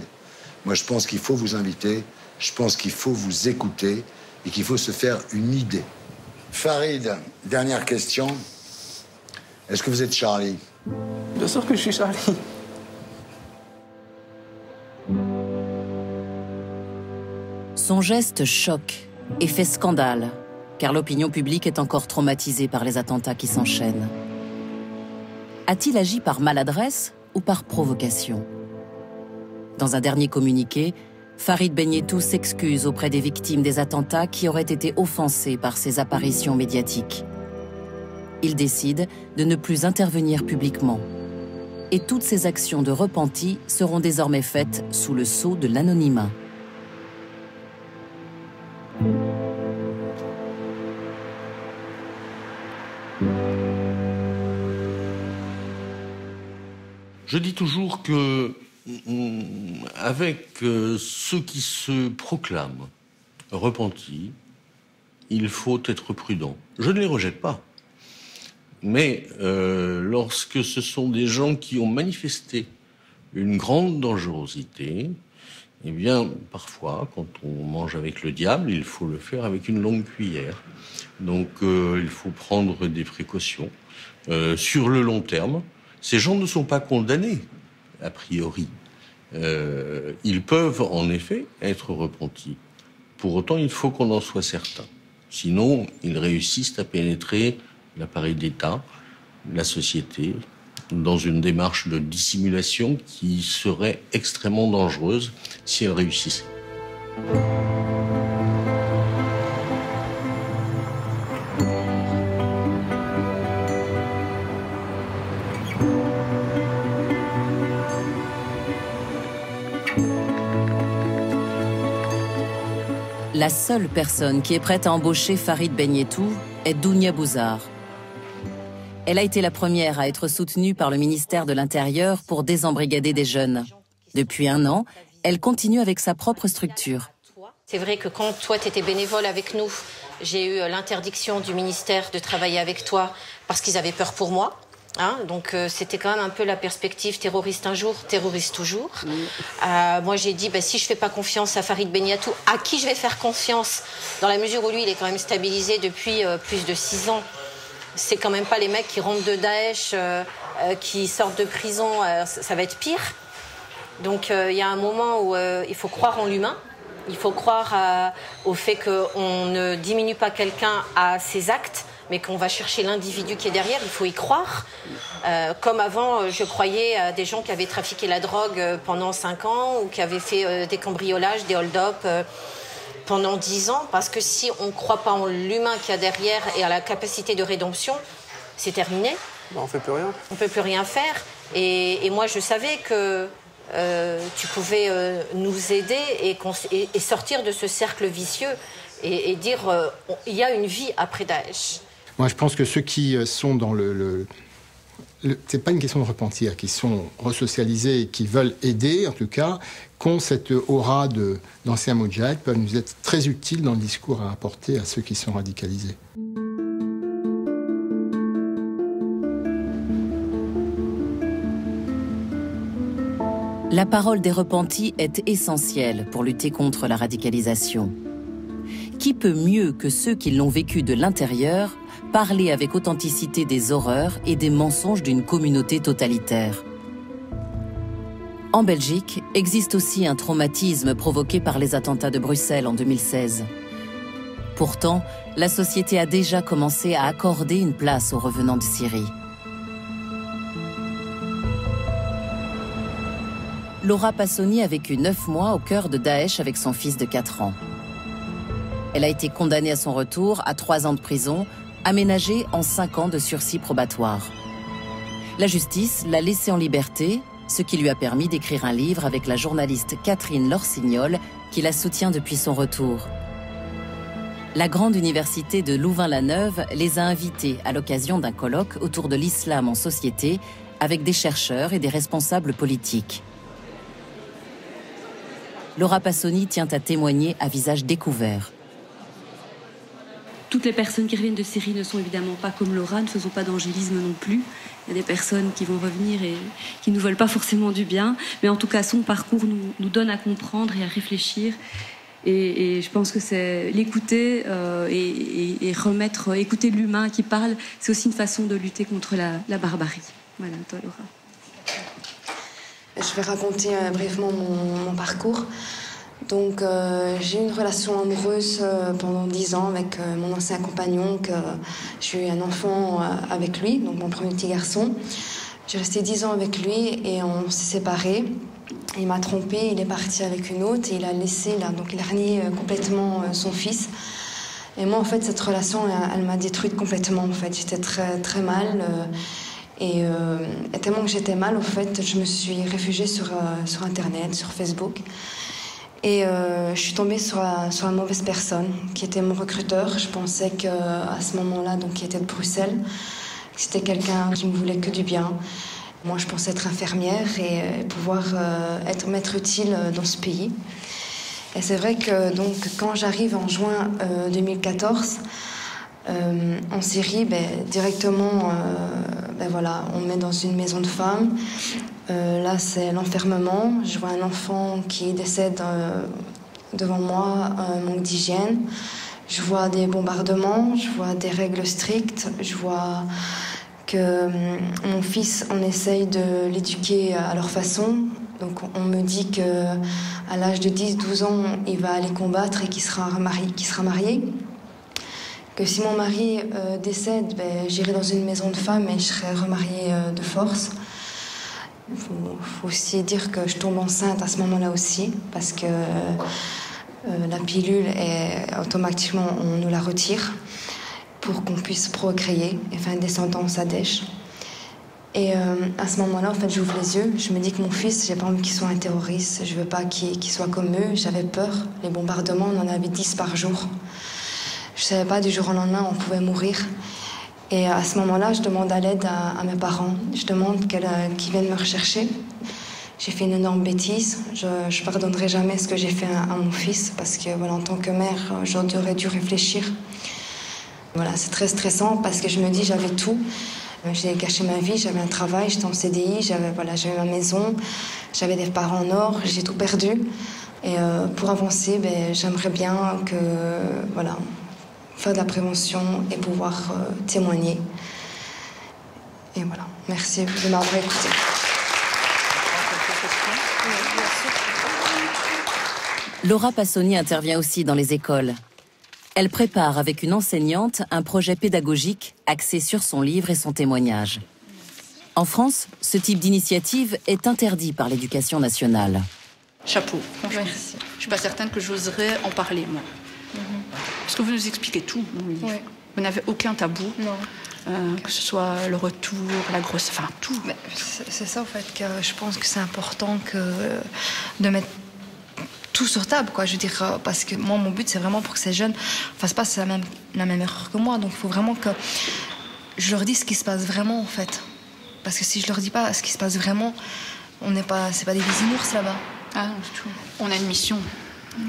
Moi, je pense qu'il faut vous inviter, je pense qu'il faut vous écouter et qu'il faut se faire une idée. Farid, dernière question. Est-ce que vous êtes Charlie? Bien sûr que je suis Charlie. Son geste choque et fait scandale, car l'opinion publique est encore traumatisée par les attentats qui s'enchaînent. A-t-il agi par maladresse ou par provocation? Dans un dernier communiqué, Farid Benyetou s'excuse auprès des victimes des attentats qui auraient été offensées par ses apparitions médiatiques. Il décide de ne plus intervenir publiquement. Et toutes ses actions de repenti seront désormais faites sous le sceau de l'anonymat. Je dis toujours que avec ceux qui se proclament repentis, il faut être prudent. Je ne les rejette pas. Mais lorsque ce sont des gens qui ont manifesté une grande dangerosité, eh bien, parfois, quand on mange avec le diable, il faut le faire avec une longue cuillère. Donc, il faut prendre des précautions. Sur le long terme, ces gens ne sont pas condamnés, a priori. Ils peuvent, en effet, être repentis. Pour autant, il faut qu'on en soit certain. Sinon, ils réussissent à pénétrer l'appareil d'État, la société, dans une démarche de dissimulation qui serait extrêmement dangereuse si elle réussissait. La seule personne qui est prête à embaucher Farid Benyetou est Dounia Bouzar. Elle a été la première à être soutenue par le ministère de l'Intérieur pour désembrigader des jeunes. Depuis 1 an, elle continue avec sa propre structure. C'est vrai que quand toi, tu étais bénévole avec nous, j'ai eu l'interdiction du ministère de travailler avec toi parce qu'ils avaient peur pour moi. Hein, donc c'était quand même un peu la perspective terroriste un jour, terroriste toujours. Moi j'ai dit si je fais pas confiance à Farid Beniatou, à qui je vais faire confiance, dans la mesure où lui il est quand même stabilisé depuis plus de 6 ans. C'est quand même pas les mecs qui rentrent de Daesh, qui sortent de prison, ça va être pire. Donc il y a un moment où il faut croire en l'humain, il faut croire au fait qu'on ne diminue pas quelqu'un à ses actes, mais qu'on va chercher l'individu qui est derrière, il faut y croire. Comme avant, je croyais à des gens qui avaient trafiqué la drogue pendant 5 ans ou qui avaient fait des cambriolages, des hold-up pendant 10 ans, parce que si on ne croit pas en l'humain qu'il y a derrière et à la capacité de rédemption, c'est terminé. On ne fait plus rien. On ne peut plus rien faire. Et moi, je savais que tu pouvais nous aider et sortir de ce cercle vicieux et dire il y a une vie après Daesh. Moi, je pense que ceux qui sont dans c'est pas une question de repentir, qui sont resocialisés et qui veulent aider, en tout cas, qu'ont cette aura d'anciens moudjahid, peuvent nous être très utiles dans le discours à apporter à ceux qui sont radicalisés. La parole des repentis est essentielle pour lutter contre la radicalisation. Qui peut mieux que ceux qui l'ont vécu de l'intérieur parler avec authenticité des horreurs et des mensonges d'une communauté totalitaire? En Belgique, existe aussi un traumatisme provoqué par les attentats de Bruxelles en 2016. Pourtant, la société a déjà commencé à accorder une place aux revenants de Syrie. Laura Passoni a vécu 9 mois au cœur de Daesh avec son fils de 4 ans. Elle a été condamnée à son retour à 3 ans de prison, aménagée en 5 ans de sursis probatoire. La justice l'a laissée en liberté, ce qui lui a permis d'écrire un livre avec la journaliste Catherine Lorsignol, qui la soutient depuis son retour. La grande université de Louvain-la-Neuve les a invités à l'occasion d'un colloque autour de l'islam en société avec des chercheurs et des responsables politiques. Laura Passoni tient à témoigner à visage découvert. Toutes les personnes qui reviennent de Syrie ne sont évidemment pas comme Laura, ne faisons pas d'angélisme non plus. Il y a des personnes qui vont revenir et qui ne nous veulent pas forcément du bien, mais en tout cas son parcours nous donne à comprendre et à réfléchir. Et je pense que c'est l'écouter et écouter l'humain qui parle, c'est aussi une façon de lutter contre la barbarie. Voilà, toi Laura. Je vais raconter brièvement mon parcours. Donc j'ai eu une relation amoureuse pendant 10 ans avec mon ancien compagnon, que j'ai eu un enfant avec lui, donc mon premier petit garçon. J'ai resté 10 ans avec lui et on s'est séparés. Il m'a trompée, il est parti avec une autre et il a renié complètement son fils. Et moi en fait cette relation elle m'a détruite complètement en fait. J'étais très très mal. Et tellement que j'étais mal, au fait, je me suis réfugiée sur Internet, sur Facebook. Et je suis tombée sur la mauvaise personne, qui était mon recruteur. Je pensais qu'à ce moment-là, donc, qui était de Bruxelles, c'était quelqu'un qui me voulait que du bien. Moi, je pensais être infirmière et pouvoir m'être utile dans ce pays. Et c'est vrai que donc, quand j'arrive en juin 2014... en Syrie, directement, voilà, on me met dans une maison de femmes. Là, c'est l'enfermement. Je vois un enfant qui décède devant moi, un manque d'hygiène. Je vois des bombardements, je vois des règles strictes. Je vois que mon fils, on essaye de l'éduquer à leur façon. Donc, on me dit qu'à l'âge de 10-12 ans, il va aller combattre et qu'il sera marié. Que si mon mari décède, j'irai dans une maison de femmes et je serai remariée de force. Il faut aussi dire que je tombe enceinte à ce moment-là aussi, parce que la pilule, automatiquement, on nous la retire pour qu'on puisse procréer et faire une descendance à Daesh. Et à ce moment-là, en fait, j'ouvre les yeux. Je me dis que mon fils, j'ai pas envie qu'il soit un terroriste. Je veux pas qu'il soit comme eux. J'avais peur. Les bombardements, on en avait 10 par jour. Je ne savais pas, du jour au lendemain, on pouvait mourir. Et à ce moment-là, je demande à l'aide à mes parents. Je demande qu'ils viennent me rechercher. j'ai fait une énorme bêtise. Je ne pardonnerai jamais ce que j'ai fait à mon fils parce que voilà, en tant que mère, j'aurais dû réfléchir. Voilà, c'est très stressant parce que je me dis j'avais tout. J'ai gâché ma vie, j'avais un travail, j'étais en CDI, j'avais ma maison, j'avais des parents en or, j'ai tout perdu. Et pour avancer, j'aimerais bien faire de la prévention et pouvoir témoigner. Et voilà, merci de m'avoir écouté. Laura Passoni intervient aussi dans les écoles. Elle prépare avec une enseignante un projet pédagogique axé sur son livre et son témoignage. En France, ce type d'initiative est interdit par l'éducation nationale. Chapeau, merci. Je ne suis pas certaine que j'oserais en parler, moi. Parce que vous nous expliquez tout, mon livre. Oui. Vous n'avez aucun tabou. Non. Que ce soit le retour, la grosse... Enfin, tout. C'est ça, en fait, que je pense que c'est important de mettre tout sur table, quoi. Je veux dire, parce que moi, mon but, c'est vraiment pour que ces jeunes ne fassent pas la même erreur que moi. Donc, il faut vraiment que je leur dise ce qui se passe vraiment, en fait. Parce que si je leur dis pas ce qui se passe vraiment, c'est pas des bisounours là-bas. Ah non, du tout. On a une mission.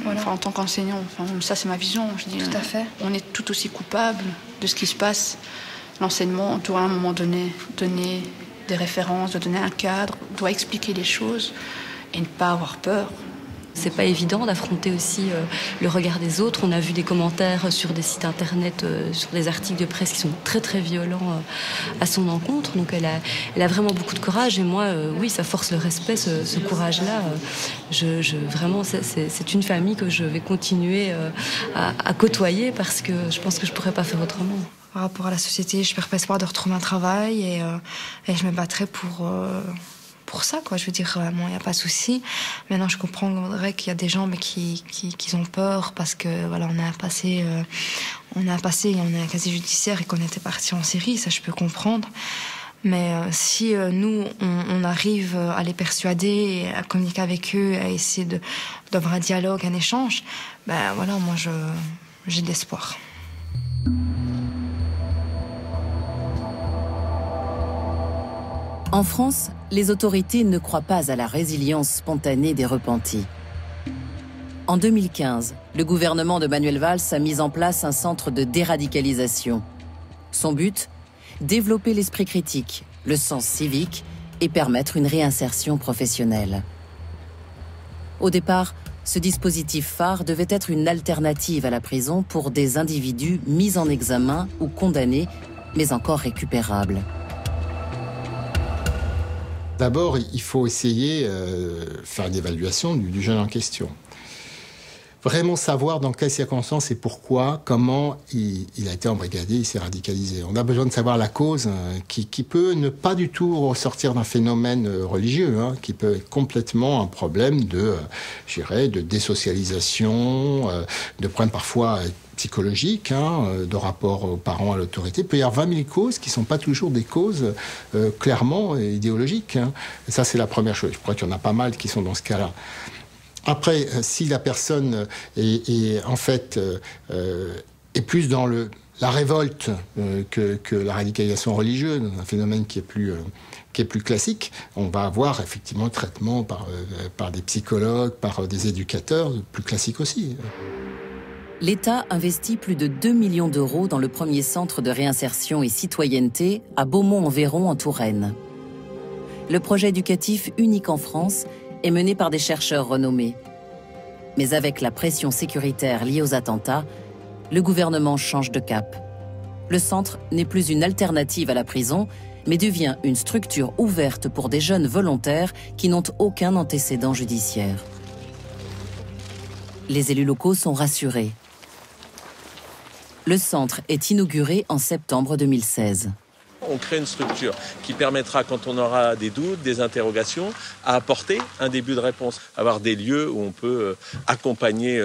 Voilà. Enfin, en tant qu'enseignant, ça, c'est ma vision. Je dis, tout à fait. On est tout aussi coupable de ce qui se passe. L'enseignement doit à un moment donné donner des références, doit donner un cadre, doit expliquer les choses et ne pas avoir peur. C'est pas évident d'affronter aussi le regard des autres. On a vu des commentaires sur des sites internet, sur des articles de presse qui sont très très violents à son encontre. Donc elle a vraiment beaucoup de courage. Et moi, oui, ça force le respect, ce courage-là. Vraiment, c'est une famille que je vais continuer à côtoyer parce que je pense que je pourrais pas faire autrement. Par rapport à la société, je perds pas espoir de retrouver un travail et je me battrai pour ça, quoi. Je veux dire, il n'y a pas de souci. Maintenant, je comprendrais qu'il y a des gens qui ont peur parce que voilà, on a un casier judiciaire et qu'on était parti en Syrie, ça je peux comprendre. Mais si nous, on arrive à les persuader, à communiquer avec eux, à essayer d'avoir un dialogue, un échange, voilà, moi j'ai de l'espoir. En France, les autorités ne croient pas à la résilience spontanée des repentis. En 2015, le gouvernement de Manuel Valls a mis en place un centre de déradicalisation. Son but ? Développer l'esprit critique, le sens civique et permettre une réinsertion professionnelle. Au départ, ce dispositif phare devait être une alternative à la prison pour des individus mis en examen ou condamnés, mais encore récupérables. D'abord, il faut essayer de faire une évaluation du jeune en question. Vraiment savoir dans quelles circonstances et pourquoi, comment il a été embrigadé, il s'est radicalisé. On a besoin de savoir la cause qui peut ne pas du tout ressortir d'un phénomène religieux, qui peut être complètement un problème de désocialisation, de problèmes parfois psychologiques, de rapport aux parents, à l'autorité. Il peut y avoir 20 000 causes qui ne sont pas toujours des causes clairement idéologiques. Et ça, c'est la première chose. Je crois qu'il y en a pas mal qui sont dans ce cas-là. Après, si la personne est plus dans la révolte que la radicalisation religieuse, un phénomène qui est plus classique, on va avoir effectivement un traitement par des psychologues, par des éducateurs, plus classiques aussi. L'État investit plus de 2 millions d'euros dans le premier centre de réinsertion et citoyenneté à Beaumont-en-Véron en Touraine. Le projet éducatif unique en France est mené par des chercheurs renommés. Mais avec la pression sécuritaire liée aux attentats, le gouvernement change de cap. Le centre n'est plus une alternative à la prison, mais devient une structure ouverte pour des jeunes volontaires qui n'ont aucun antécédent judiciaire. Les élus locaux sont rassurés. Le centre est inauguré en septembre 2016. On crée une structure qui permettra, quand on aura des doutes, des interrogations, à apporter un début de réponse. Avoir des lieux où on peut accompagner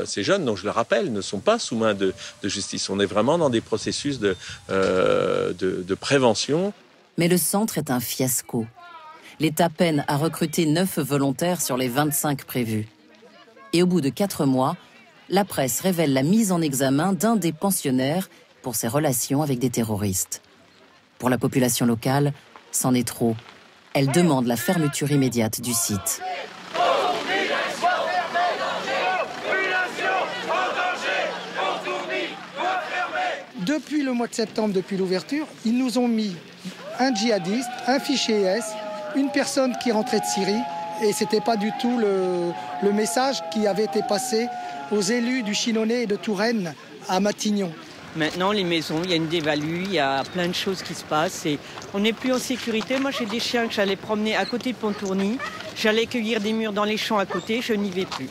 ces jeunes, dont je le rappelle, ne sont pas sous main de justice. On est vraiment dans des processus de prévention. Mais le centre est un fiasco. L'État peine à recruter 9 volontaires sur les 25 prévus. Et au bout de 4 mois, la presse révèle la mise en examen d'un des pensionnaires pour ses relations avec des terroristes. Pour la population locale, c'en est trop. Elle demande la fermeture immédiate du site. Depuis le mois de septembre, depuis l'ouverture, ils nous ont mis un djihadiste, un fichier S, une personne qui rentrait de Syrie. Et ce n'était pas du tout le message qui avait été passé aux élus du Chinonais et de Touraine à Matignon. Maintenant, les maisons, il y a une dévalue, il y a plein de choses qui se passent. Et on n'est plus en sécurité. Moi, j'ai des chiens que j'allais promener à côté de Pontourny. J'allais cueillir des mûres dans les champs à côté. Je n'y vais plus.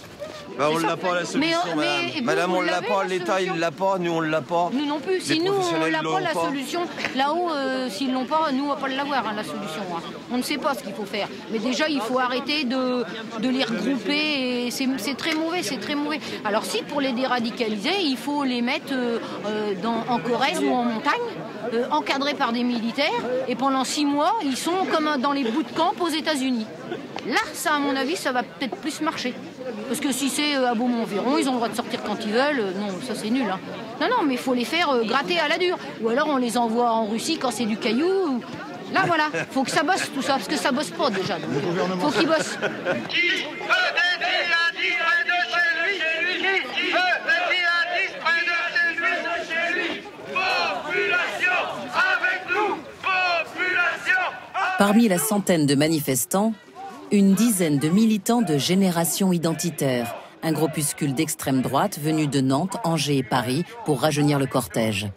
Bah, on l'a pas la solution, madame. Madame, on l'a pas, l'État il l'a pas, nous on l'a pas. Nous non plus, si nous on l'a pas la solution, là-haut, s'ils l'ont pas, nous on va pas l'avoir la solution. Hein. On ne sait pas ce qu'il faut faire. Mais déjà il faut arrêter de les regrouper, et c'est très mauvais, c'est très mauvais. Alors si pour les déradicaliser, il faut les mettre en Corrèze ou en montagne, encadrés par des militaires, et pendant 6 mois, ils sont comme dans les bootcamps aux États-Unis. Là, ça, à mon avis, ça va peut-être plus marcher. Parce que si c'est à Beaumont-Environ, ils ont le droit de sortir quand ils veulent. Non, ça c'est nul. Hein. Non, mais il faut les faire gratter à la dure. Ou alors on les envoie en Russie quand c'est du caillou. Là, voilà, faut que ça bosse tout ça, parce que ça bosse pas déjà. Donc, faut qu'ils bossent. Parmi la centaine de manifestants, une dizaine de militants de Génération Identitaire, un groupuscule d'extrême droite venu de Nantes, Angers et Paris pour rajeunir le cortège.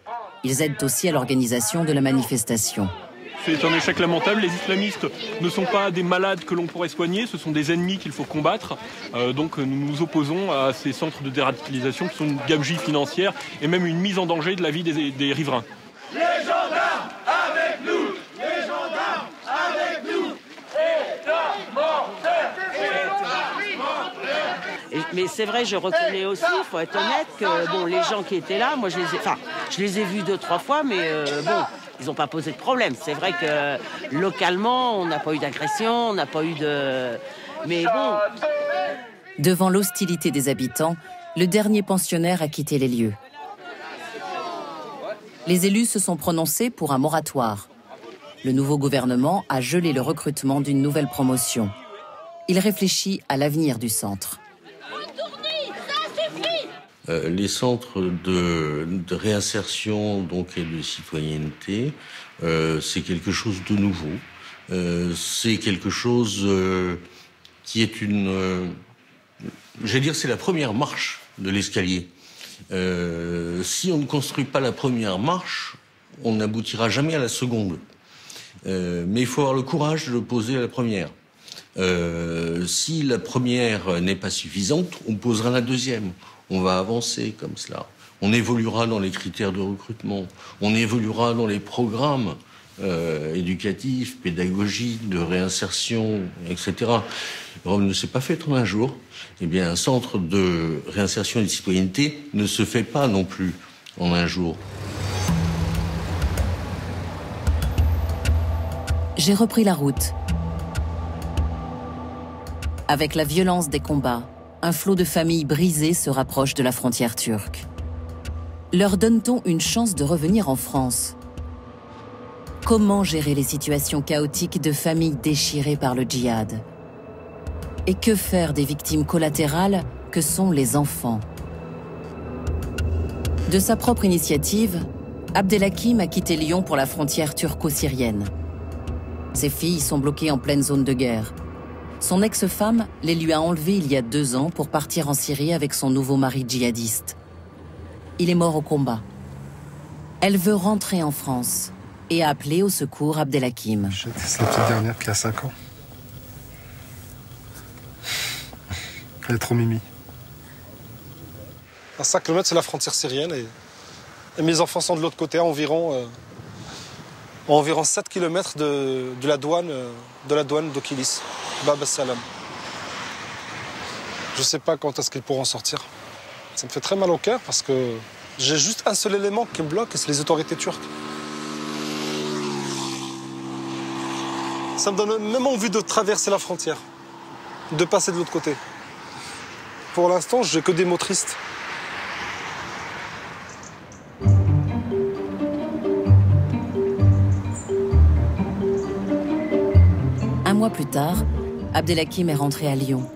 Ils aident aussi à l'organisation de la manifestation. C'est un échec lamentable. Les islamistes ne sont pas des malades que l'on pourrait soigner, ce sont des ennemis qu'il faut combattre. Donc nous nous opposons à ces centres de déradicalisation qui sont une gabegie financière et même une mise en danger de la vie des riverains. Les gendarmes avec nous! Les gendarmes avec nous! Mais c'est vrai, je reconnais aussi, il faut être honnête, que bon, les gens qui étaient là, moi je les ai vus 2-3 fois, mais bon, ils n'ont pas posé de problème. C'est vrai que localement, on n'a pas eu d'agression, on n'a pas eu de... Mais bon... Devant l'hostilité des habitants, le dernier pensionnaire a quitté les lieux. Les élus se sont prononcés pour un moratoire. Le nouveau gouvernement a gelé le recrutement d'une nouvelle promotion. Il réfléchit à l'avenir du centre. Les centres de réinsertion donc, et de citoyenneté, c'est quelque chose de nouveau. C'est quelque chose qui est j'allais dire, c'est la première marche de l'escalier. Si on ne construit pas la première marche, on n'aboutira jamais à la seconde. Mais il faut avoir le courage de poser la première. Si la première n'est pas suffisante, on posera la deuxième. On va avancer comme cela. On évoluera dans les critères de recrutement. On évoluera dans les programmes éducatifs, pédagogiques, de réinsertion, etc. Rome ne s'est pas fait en un jour. Eh bien, un centre de réinsertion et de citoyenneté ne se fait pas non plus en un jour. J'ai repris la route. Avec la violence des combats, un flot de familles brisées se rapproche de la frontière turque. Leur donne-t-on une chance de revenir en France? Comment gérer les situations chaotiques de familles déchirées par le djihad? Et que faire des victimes collatérales que sont les enfants? De sa propre initiative, Abdelhakim a quitté Lyon pour la frontière turco-syrienne. Ses filles sont bloquées en pleine zone de guerre. Son ex-femme les lui a enlevés il y a 2 ans pour partir en Syrie avec son nouveau mari djihadiste. Il est mort au combat. Elle veut rentrer en France et a appelé au secours Abdelhakim. C'est la petite dernière qui a 5 ans. Elle est trop mimi. À 5 km, c'est la frontière syrienne et mes enfants sont de l'autre côté, à environ 7 km de la douane d'Okilis, Bab al-Salam. Je ne sais pas quand est-ce qu'ils pourront sortir. Ça me fait très mal au cœur parce que j'ai juste un seul élément qui me bloque et c'est les autorités turques. Ça me donne même envie de traverser la frontière, de passer de l'autre côté. Pour l'instant, j'ai que des mots tristes. mois plus tard, Abdelhakim est rentré à Lyon.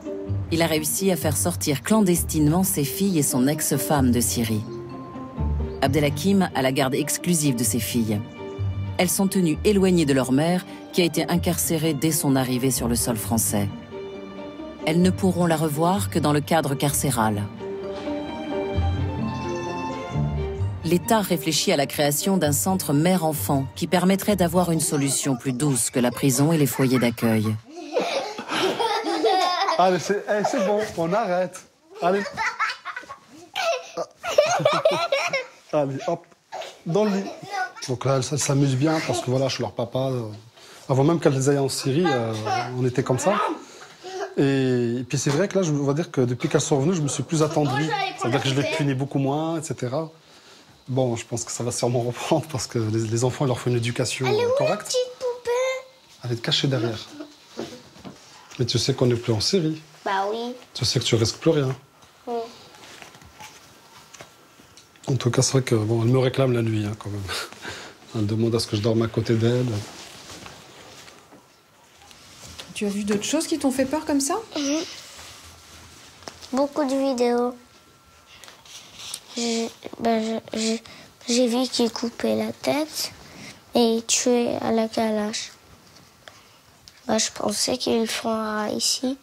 Il a réussi à faire sortir clandestinement ses filles et son ex-femme de Syrie. Abdelhakim a la garde exclusive de ses filles. Elles sont tenues éloignées de leur mère, qui a été incarcérée dès son arrivée sur le sol français. Elles ne pourront la revoir que dans le cadre carcéral. L'État réfléchit à la création d'un centre mère-enfant qui permettrait d'avoir une solution plus douce que la prison et les foyers d'accueil. Allez, c'est bon, on arrête. Allez. Allez, hop, dans le lit. Donc là, elles s'amusent bien parce que voilà, je suis leur papa. Avant même qu'elles aillent en Syrie, on était comme ça. Et puis c'est vrai que là, je dois dire que depuis qu'elles sont venues, je me suis plus attendri. C'est-à-dire que je les punis beaucoup moins, etc. Bon, je pense que ça va sûrement reprendre parce que les enfants, ils leur font une éducation correcte. Petite poupée. Elle est cachée derrière. Mais tu sais qu'on n'est plus en Syrie. Bah oui. Tu sais que tu risques plus rien. En tout cas, c'est vrai que bon, elle me réclame la nuit, hein, quand même. Elle demande à ce que je dorme à côté d'elle. Tu as vu d'autres choses qui t'ont fait peur comme ça? Beaucoup de vidéos. J'ai vu qu'ils coupaient la tête et tuaient à la calache. Je pensais qu'ils le font ici.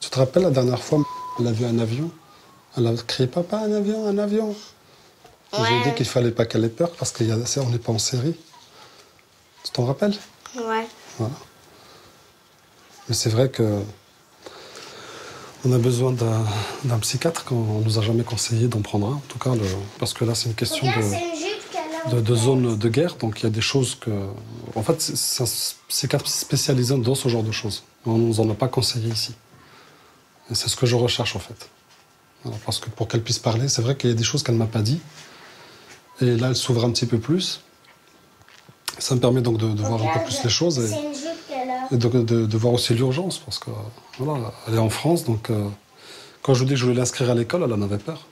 Tu te rappelles la dernière fois, elle a vu un avion? Elle a crié « Papa, un avion, un avion !» Ouais. J'ai dit qu'il fallait pas qu'elle ait peur parce qu'on n'est pas en série. Tu t'en rappelles? Ouais. Voilà. Mais c'est vrai que on a besoin d'un psychiatre qu'on nous a jamais conseillé d'en prendre un. En tout cas, parce que là, c'est une question de zone de guerre. Donc, il y a des choses que... En fait, c'est un psychiatre spécialisé dans ce genre de choses. On ne nous en a pas conseillé ici. Et c'est ce que je recherche, en fait. Alors, parce que pour qu'elle puisse parler, c'est vrai qu'il y a des choses qu'elle ne m'a pas dit. Et là, elle s'ouvre un petit peu plus. Ça me permet donc de voir un peu plus les choses et de voir aussi l'urgence. Parce que, voilà, elle est en France, donc quand je lui dis que je voulais l'inscrire à l'école, elle en avait peur.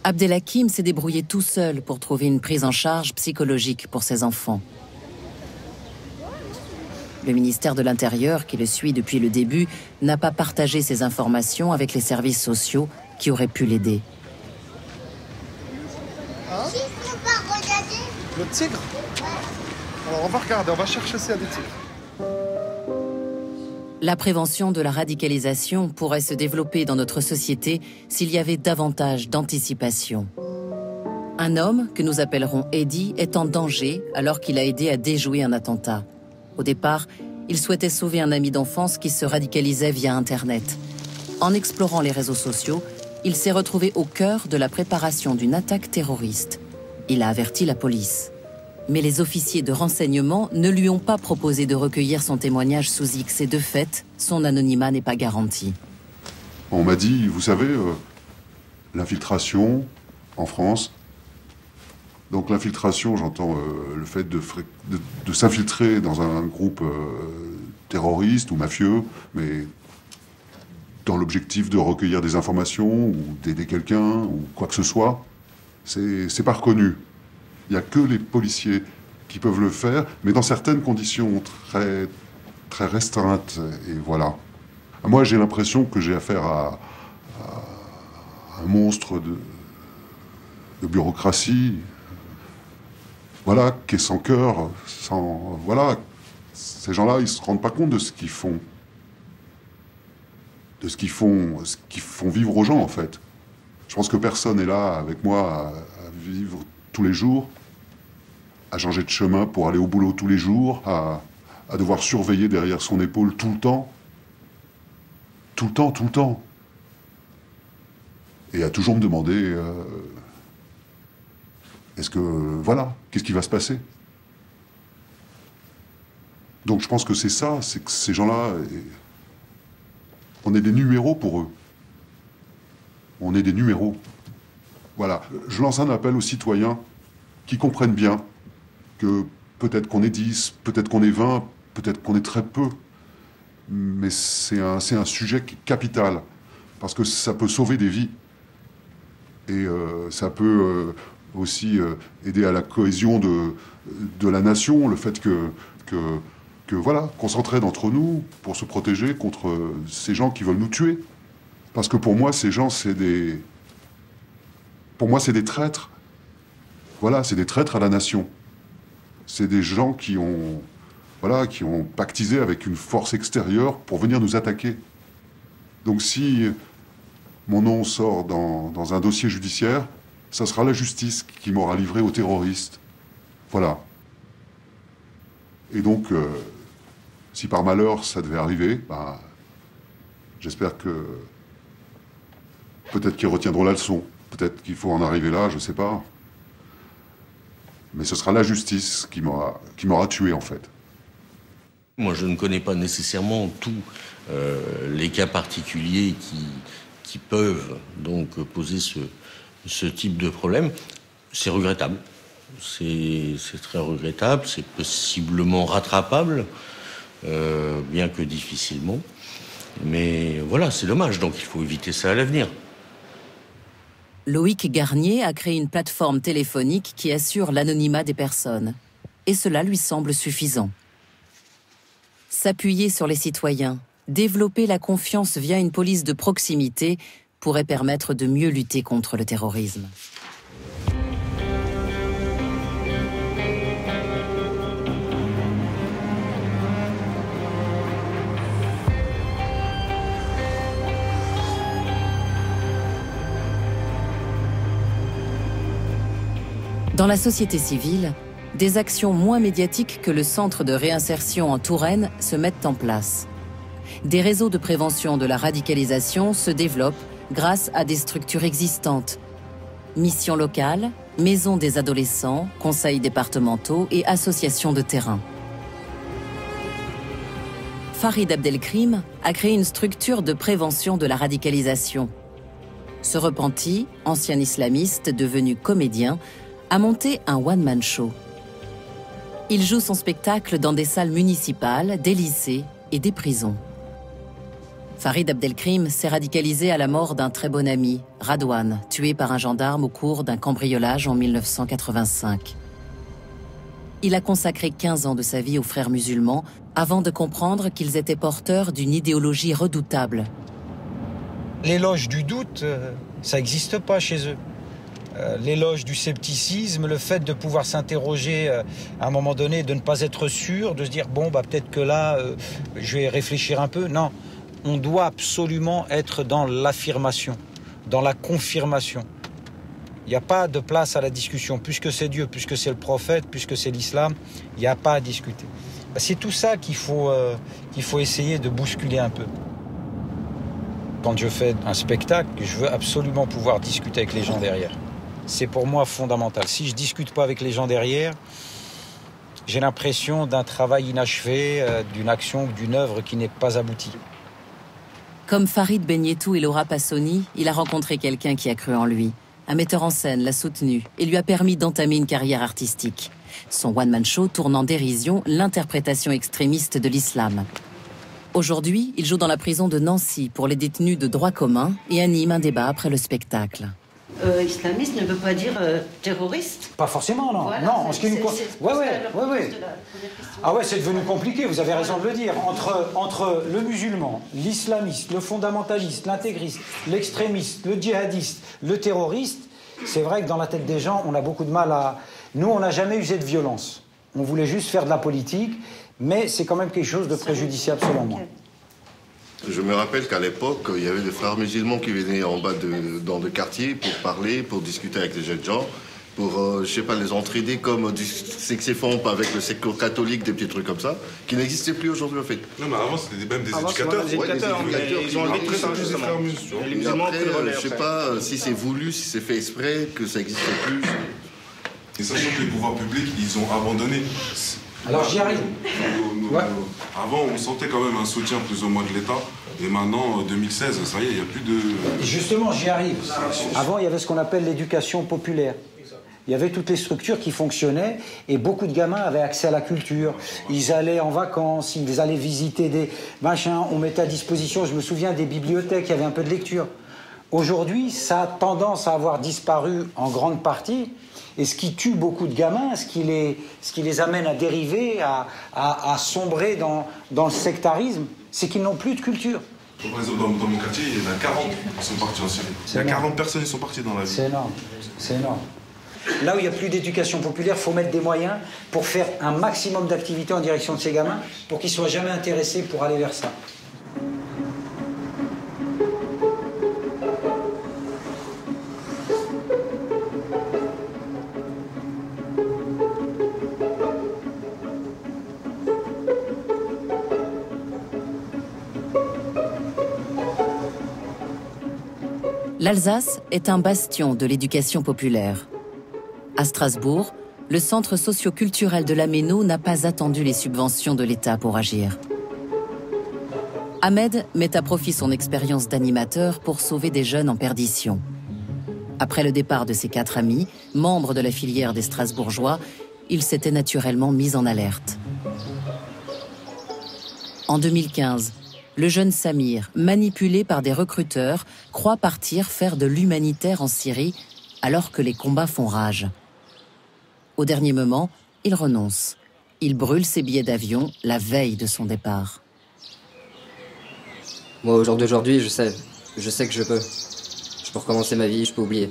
Abdelhakim s'est débrouillé tout seul pour trouver une prise en charge psychologique pour ses enfants. Le ministère de l'Intérieur, qui le suit depuis le début, n'a pas partagé ces informations avec les services sociaux qui auraient pu l'aider. Hein? Le tigre? Alors on va regarder, on va chercher s'il y a des tigres. La prévention de la radicalisation pourrait se développer dans notre société s'il y avait davantage d'anticipation. Un homme, que nous appellerons Eddy, est en danger alors qu'il a aidé à déjouer un attentat. Au départ, il souhaitait sauver un ami d'enfance qui se radicalisait via Internet. En explorant les réseaux sociaux, il s'est retrouvé au cœur de la préparation d'une attaque terroriste. Il a averti la police. Mais les officiers de renseignement ne lui ont pas proposé de recueillir son témoignage sous X et de fait, son anonymat n'est pas garanti. On m'a dit, vous savez, l'infiltration en France. Donc l'infiltration, j'entends le fait de s'infiltrer dans un groupe terroriste ou mafieux, mais dans l'objectif de recueillir des informations ou d'aider quelqu'un ou quoi que ce soit, c'est pas reconnu. Il n'y a que les policiers qui peuvent le faire, mais dans certaines conditions très, très restreintes. Et voilà. Moi, j'ai l'impression que j'ai affaire à un monstre de bureaucratie, voilà, qui est sans cœur, sans... Voilà, ces gens-là, ils ne se rendent pas compte de ce qu'ils font. De ce qu'ils font vivre aux gens, en fait. Je pense que personne n'est là avec moi à vivre tous les jours, à changer de chemin pour aller au boulot tous les jours, à devoir surveiller derrière son épaule tout le temps. Tout le temps, tout le temps. Et à toujours me demander... est-ce que... voilà, qu'est-ce qui va se passer? Donc je pense que c'est ça, c'est que ces gens-là... on est des numéros pour eux. On est des numéros. Voilà. Je lance un appel aux citoyens qui comprennent bien que peut-être qu'on est 10, peut-être qu'on est 20, peut-être qu'on est très peu. Mais c'est un sujet qui est capital. Parce que ça peut sauver des vies. Et ça peut aussi aider à la cohésion de la nation, le fait que voilà, qu'on s'entraide entre nous pour se protéger contre ces gens qui veulent nous tuer. Parce que pour moi, ces gens, c'est des traîtres. Voilà, c'est des traîtres à la nation. C'est des gens qui ont pactisé avec une force extérieure pour venir nous attaquer. Donc si mon nom sort dans un dossier judiciaire, ça sera la justice qui m'aura livré aux terroristes. Voilà. Et donc, si par malheur ça devait arriver, j'espère que peut-être qu'ils retiendront la leçon. Peut-être qu'il faut en arriver là, je ne sais pas. Mais ce sera la justice qui m'aura tué, en fait. Moi, je ne connais pas nécessairement tous les cas particuliers qui peuvent donc poser ce type de problème. C'est regrettable. C'est très regrettable. C'est possiblement rattrapable, bien que difficilement. Mais voilà, c'est dommage. Donc, il faut éviter ça à l'avenir. Loïc Garnier a créé une plateforme téléphonique qui assure l'anonymat des personnes. Et cela lui semble suffisant. S'appuyer sur les citoyens, développer la confiance via une police de proximité pourrait permettre de mieux lutter contre le terrorisme. Dans la société civile, des actions moins médiatiques que le centre de réinsertion en Touraine se mettent en place. Des réseaux de prévention de la radicalisation se développent grâce à des structures existantes. Missions locales, maisons des adolescents, conseils départementaux et associations de terrain. Farid Abdelkrim a créé une structure de prévention de la radicalisation. Ce repenti, ancien islamiste devenu comédien, a monté un one-man show. Il joue son spectacle dans des salles municipales, des lycées et des prisons. Farid Abdelkrim s'est radicalisé à la mort d'un très bon ami, Radouane, tué par un gendarme au cours d'un cambriolage en 1985. Il a consacré 15 ans de sa vie aux frères musulmans avant de comprendre qu'ils étaient porteurs d'une idéologie redoutable. L'éloge du doute, ça n'existe pas chez eux. L'éloge du scepticisme, le fait de pouvoir s'interroger à un moment donné, de ne pas être sûr, de se dire bon peut-être que là je vais réfléchir un peu. Non, on doit absolument être dans l'affirmation, dans la confirmation. Il n'y a pas de place à la discussion. Puisque c'est Dieu, puisque c'est le prophète, puisque c'est l'islam, il n'y a pas à discuter. C'est tout ça qu'il faut essayer de bousculer un peu. Quand je fais un spectacle, je veux absolument pouvoir discuter avec les gens derrière. C'est pour moi fondamental. Si je ne discute pas avec les gens derrière, j'ai l'impression d'un travail inachevé, d'une action, d'une œuvre qui n'est pas aboutie. Comme Farid Benietou et Laura Passoni, il a rencontré quelqu'un qui a cru en lui. Un metteur en scène l'a soutenu et lui a permis d'entamer une carrière artistique. Son one-man show tourne en dérision l'interprétation extrémiste de l'islam. Aujourd'hui, il joue dans la prison de Nancy pour les détenus de droit commun et anime un débat après le spectacle. Islamiste ne veut pas dire terroriste. Pas forcément, non. Voilà, non, en ce qui nous concerne. Ouais. Ah ouais, c'est devenu compliqué, vous avez raison de le dire. Entre le musulman, l'islamiste, le fondamentaliste, l'intégriste, l'extrémiste, le djihadiste, le terroriste, c'est vrai que dans la tête des gens, on a beaucoup de mal à... Nous, on n'a jamais usé de violence. On voulait juste faire de la politique, mais c'est quand même quelque chose de préjudiciable selon moi. Je me rappelle qu'à l'époque, il y avait des frères musulmans qui venaient en bas dans le quartier pour parler, pour discuter avec les jeunes gens, pour, je sais pas, les entraider comme du sexifompe avec le secours catholique, des petits trucs comme ça, qui n'existaient plus aujourd'hui en fait. Non, mais avant, c'était même des éducateurs. Ouais, des éducateurs qui ont enlevé tout ça, justement. Les musulmans, je sais pas si c'est voulu, si c'est fait exprès, que ça n'existait plus. Et sachant que les pouvoirs publics, ils ont abandonné. Alors j'y arrive. Avant, on sentait quand même un soutien plus ou moins de l'État. Et maintenant, 2016, ça y est, il n'y a plus de... Justement, j'y arrive. Avant, il y avait ce qu'on appelle l'éducation populaire. Il y avait toutes les structures qui fonctionnaient et beaucoup de gamins avaient accès à la culture. Ils allaient en vacances, ils allaient visiter des machins. On mettait à disposition, je me souviens, des bibliothèques, il y avait un peu de lecture. Aujourd'hui, ça a tendance à avoir disparu en grande partie. Et ce qui tue beaucoup de gamins, ce qui les amène à dériver, à sombrer dans le sectarisme, c'est qu'ils n'ont plus de culture. Par exemple, dans mon quartier, il y en a 40 qui sont partis en Syrie. Il y a 40 personnes qui sont parties dans la vie. C'est énorme, c'est énorme. Là où il n'y a plus d'éducation populaire, il faut mettre des moyens pour faire un maximum d'activités en direction de ces gamins, pour qu'ils ne soient jamais intéressés pour aller vers ça. L'Alsace est un bastion de l'éducation populaire. À Strasbourg, le centre socio-culturel de la Méno n'a pas attendu les subventions de l'État pour agir. Ahmed met à profit son expérience d'animateur pour sauver des jeunes en perdition. Après le départ de ses 4 amis, membres de la filière des Strasbourgeois, il s'était naturellement mis en alerte. En 2015, le jeune Samir, manipulé par des recruteurs, croit partir faire de l'humanitaire en Syrie alors que les combats font rage. Au dernier moment, il renonce. Il brûle ses billets d'avion la veille de son départ. Moi, au jour d'aujourd'hui, je sais que je peux. Je peux recommencer ma vie, je peux oublier.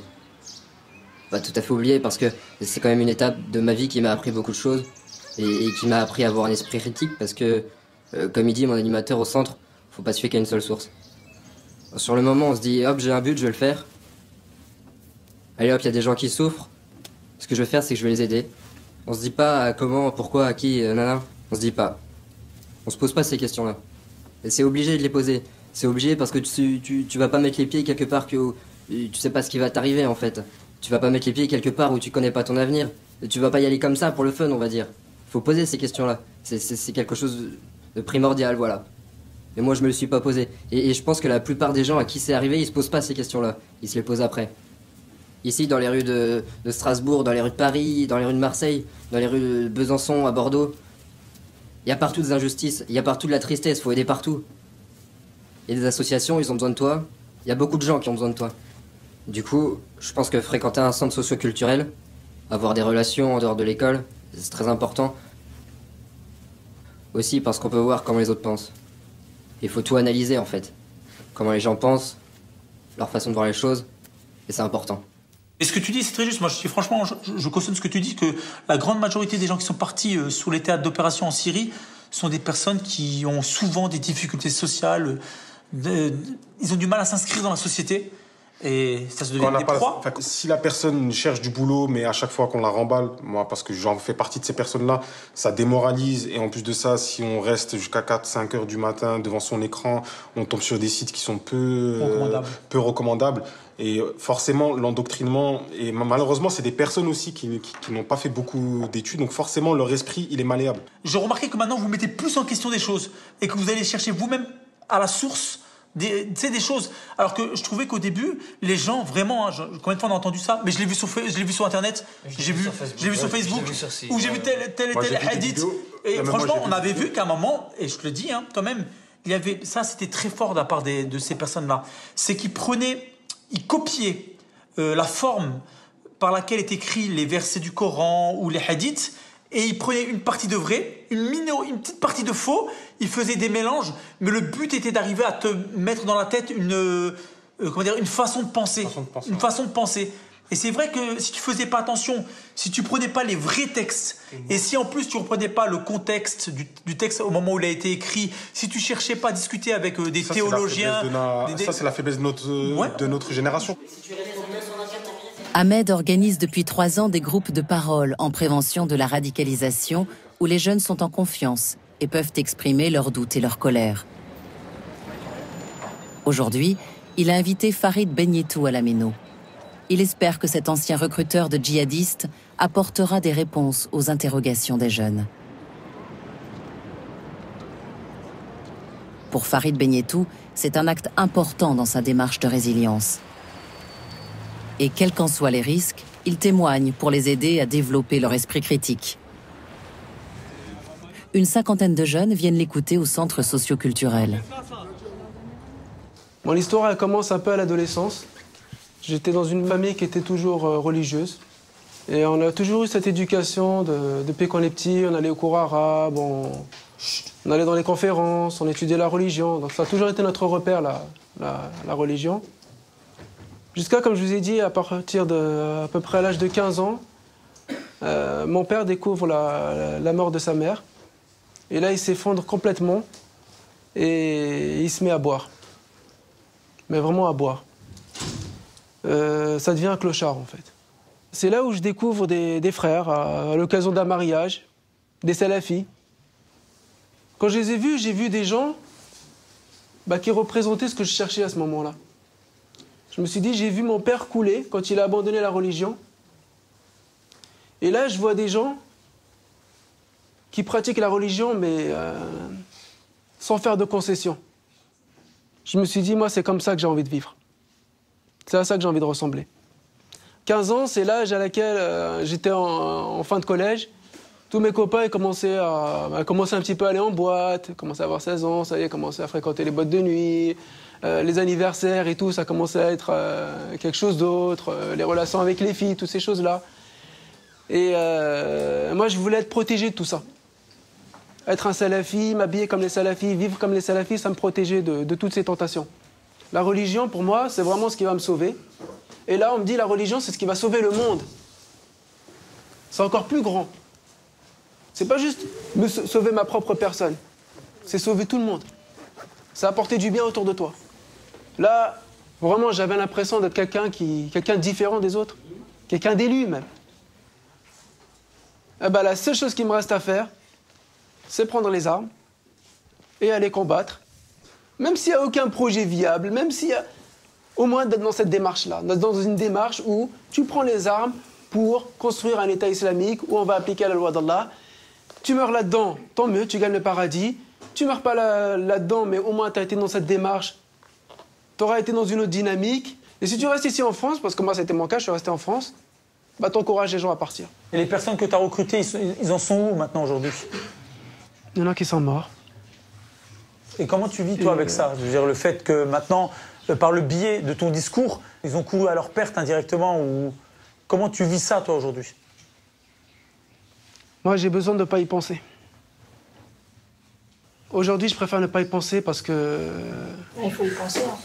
Pas tout à fait oublier parce que c'est quand même une étape de ma vie qui m'a appris beaucoup de choses et qui m'a appris à avoir un esprit critique parce que, comme il dit mon animateur au centre, faut pas se fier qu'à une seule source. Sur le moment, on se dit, hop, j'ai un but, je vais le faire. Allez hop, il y a des gens qui souffrent. Ce que je vais faire, c'est que je vais les aider. On se dit pas comment, pourquoi, à qui, nanana. On se dit pas. On se pose pas ces questions-là. Et c'est obligé de les poser. C'est obligé parce que tu vas pas mettre les pieds quelque part où tu sais pas ce qui va t'arriver en fait. Tu vas pas mettre les pieds quelque part où tu connais pas ton avenir. Et tu vas pas y aller comme ça pour le fun, on va dire. Faut poser ces questions-là. C'est quelque chose de primordial, voilà. Mais moi, je me le suis pas posé. Et je pense que la plupart des gens à qui c'est arrivé, ils se posent pas ces questions-là. Ils se les posent après. Ici, dans les rues de Strasbourg, dans les rues de Paris, dans les rues de Marseille, dans les rues de Besançon, à Bordeaux, il y a partout des injustices, il y a partout de la tristesse, faut aider partout. Il y a des associations, ils ont besoin de toi. Il y a beaucoup de gens qui ont besoin de toi. Du coup, je pense que fréquenter un centre socio-culturel, avoir des relations en dehors de l'école, c'est très important. Aussi parce qu'on peut voir comment les autres pensent. Il faut tout analyser en fait. Comment les gens pensent, leur façon de voir les choses, et c'est important. Et ce que tu dis, c'est très juste. Moi, franchement, je cautionne ce que tu dis, que la grande majorité des gens qui sont partis sous les théâtres d'opération en Syrie sont des personnes qui ont souvent des difficultés sociales. Ils ont du mal à s'inscrire dans la société. Et ça se devient des proies. Si la personne cherche du boulot, mais à chaque fois qu'on la remballe, moi, parce que j'en fais partie de ces personnes-là, ça démoralise. Et en plus de ça, si on reste jusqu'à 4-5 heures du matin devant son écran, on tombe sur des sites qui sont peu recommandables. Et forcément, l'endoctrinement, et malheureusement, c'est des personnes aussi qui n'ont pas fait beaucoup d'études, donc forcément, leur esprit, il est malléable. J'ai remarqué que maintenant, vous mettez plus en question des choses et que vous allez chercher vous-même à la source des choses. Alors que je trouvais qu'au début, les gens, vraiment, combien de fois on a entendu ça? Mais je l'ai vu sur Internet, je l'ai vu sur Facebook, où j'ai vu tel hadith. Et franchement, on avait vu qu'à un moment, et je te le dis quand même, il y avait, ça c'était très fort de la part de ces personnes-là, c'est qu'ils copiaient la forme par laquelle est écrit les versets du Coran ou les hadiths, et ils prenaient une partie de vrai, une petite partie de faux, ils faisaient des mélanges, mais le but était d'arriver à te mettre dans la tête une façon de penser. Une façon de penser. Et c'est vrai que si tu faisais pas attention, si tu prenais pas les vrais textes, et si en plus tu reprenais pas le contexte du texte au moment où il a été écrit, si tu cherchais pas à discuter avec des théologiens... Ça, c'est la faiblesse de notre génération. Ahmed organise depuis 3 ans des groupes de parole en prévention de la radicalisation où les jeunes sont en confiance et peuvent exprimer leurs doutes et leur colère. Aujourd'hui, il a invité Farid Benyetou à la Méno. Il espère que cet ancien recruteur de djihadistes apportera des réponses aux interrogations des jeunes. Pour Farid Benyetou, c'est un acte important dans sa démarche de résilience. Et quels qu'en soient les risques, il témoigne pour les aider à développer leur esprit critique. Une 50aine de jeunes viennent l'écouter au centre socio-culturel. Mon histoire, elle commence un peu à l'adolescence. J'étais dans une famille qui était toujours religieuse. Et on a toujours eu cette éducation depuis qu'on est petit, on allait au cours arabe, on allait dans les conférences, on étudiait la religion. Donc ça a toujours été notre repère, la religion. Jusqu'à, comme je vous ai dit, à partir de à peu près à l'âge de 15 ans, mon père découvre la mort de sa mère. Et là, il s'effondre complètement et il se met à boire. Mais vraiment à boire. Ça devient un clochard, en fait. C'est là où je découvre des frères, à l'occasion d'un mariage, des salafis. Quand je les ai vus, j'ai vu des gens qui représentaient ce que je cherchais à ce moment-là. Je me suis dit, j'ai vu mon père couler quand il a abandonné la religion. Et là, je vois des gens qui pratiquent la religion, mais sans faire de concessions. Je me suis dit, moi, c'est comme ça que j'ai envie de vivre. C'est à ça que j'ai envie de ressembler. 15 ans, c'est l'âge à laquelle j'étais en fin de collège. Tous mes copains ils commençaient un petit peu à aller en boîte, commençaient à avoir 16 ans, ça y est, commençaient à fréquenter les boîtes de nuit, les anniversaires et tout, ça commençait à être quelque chose d'autre, les relations avec les filles, toutes ces choses-là. Et moi, je voulais être protégé de tout ça. Être un salafi, m'habiller comme les salafis, vivre comme les salafis, ça me protégeait de toutes ces tentations. La religion, pour moi, c'est vraiment ce qui va me sauver. Et là, on me dit la religion, c'est ce qui va sauver le monde. C'est encore plus grand. C'est pas juste me sauver ma propre personne. C'est sauver tout le monde. C'est apporter du bien autour de toi. Là, vraiment, j'avais l'impression d'être quelqu'un de différent des autres. Quelqu'un d'élu, même. Eh ben, la seule chose qui me reste à faire, c'est prendre les armes et aller combattre. Même s'il n'y a aucun projet viable, même s'il y a... Au moins d'être dans cette démarche-là, dans une démarche où tu prends les armes pour construire un État islamique, où on va appliquer la loi d'Allah. Tu meurs là-dedans, tant mieux, tu gagnes le paradis. Tu meurs pas là-dedans, mais au moins tu as été dans cette démarche. Tu auras été dans une autre dynamique. Et si tu restes ici en France, parce que moi c'était mon cas, je suis resté en France, t'encourages les gens à partir. Et les personnes que tu as recrutées, ils en sont où maintenant aujourd'hui? Il y en a qui sont morts. Et comment tu vis toi avec ça? Je veux dire, le fait que maintenant, par le biais de ton discours, ils ont couru à leur perte indirectement ou... Comment tu vis ça toi aujourd'hui? Moi j'ai besoin de ne pas y penser. Aujourd'hui je préfère ne pas y penser parce que... Il faut y penser. Hein.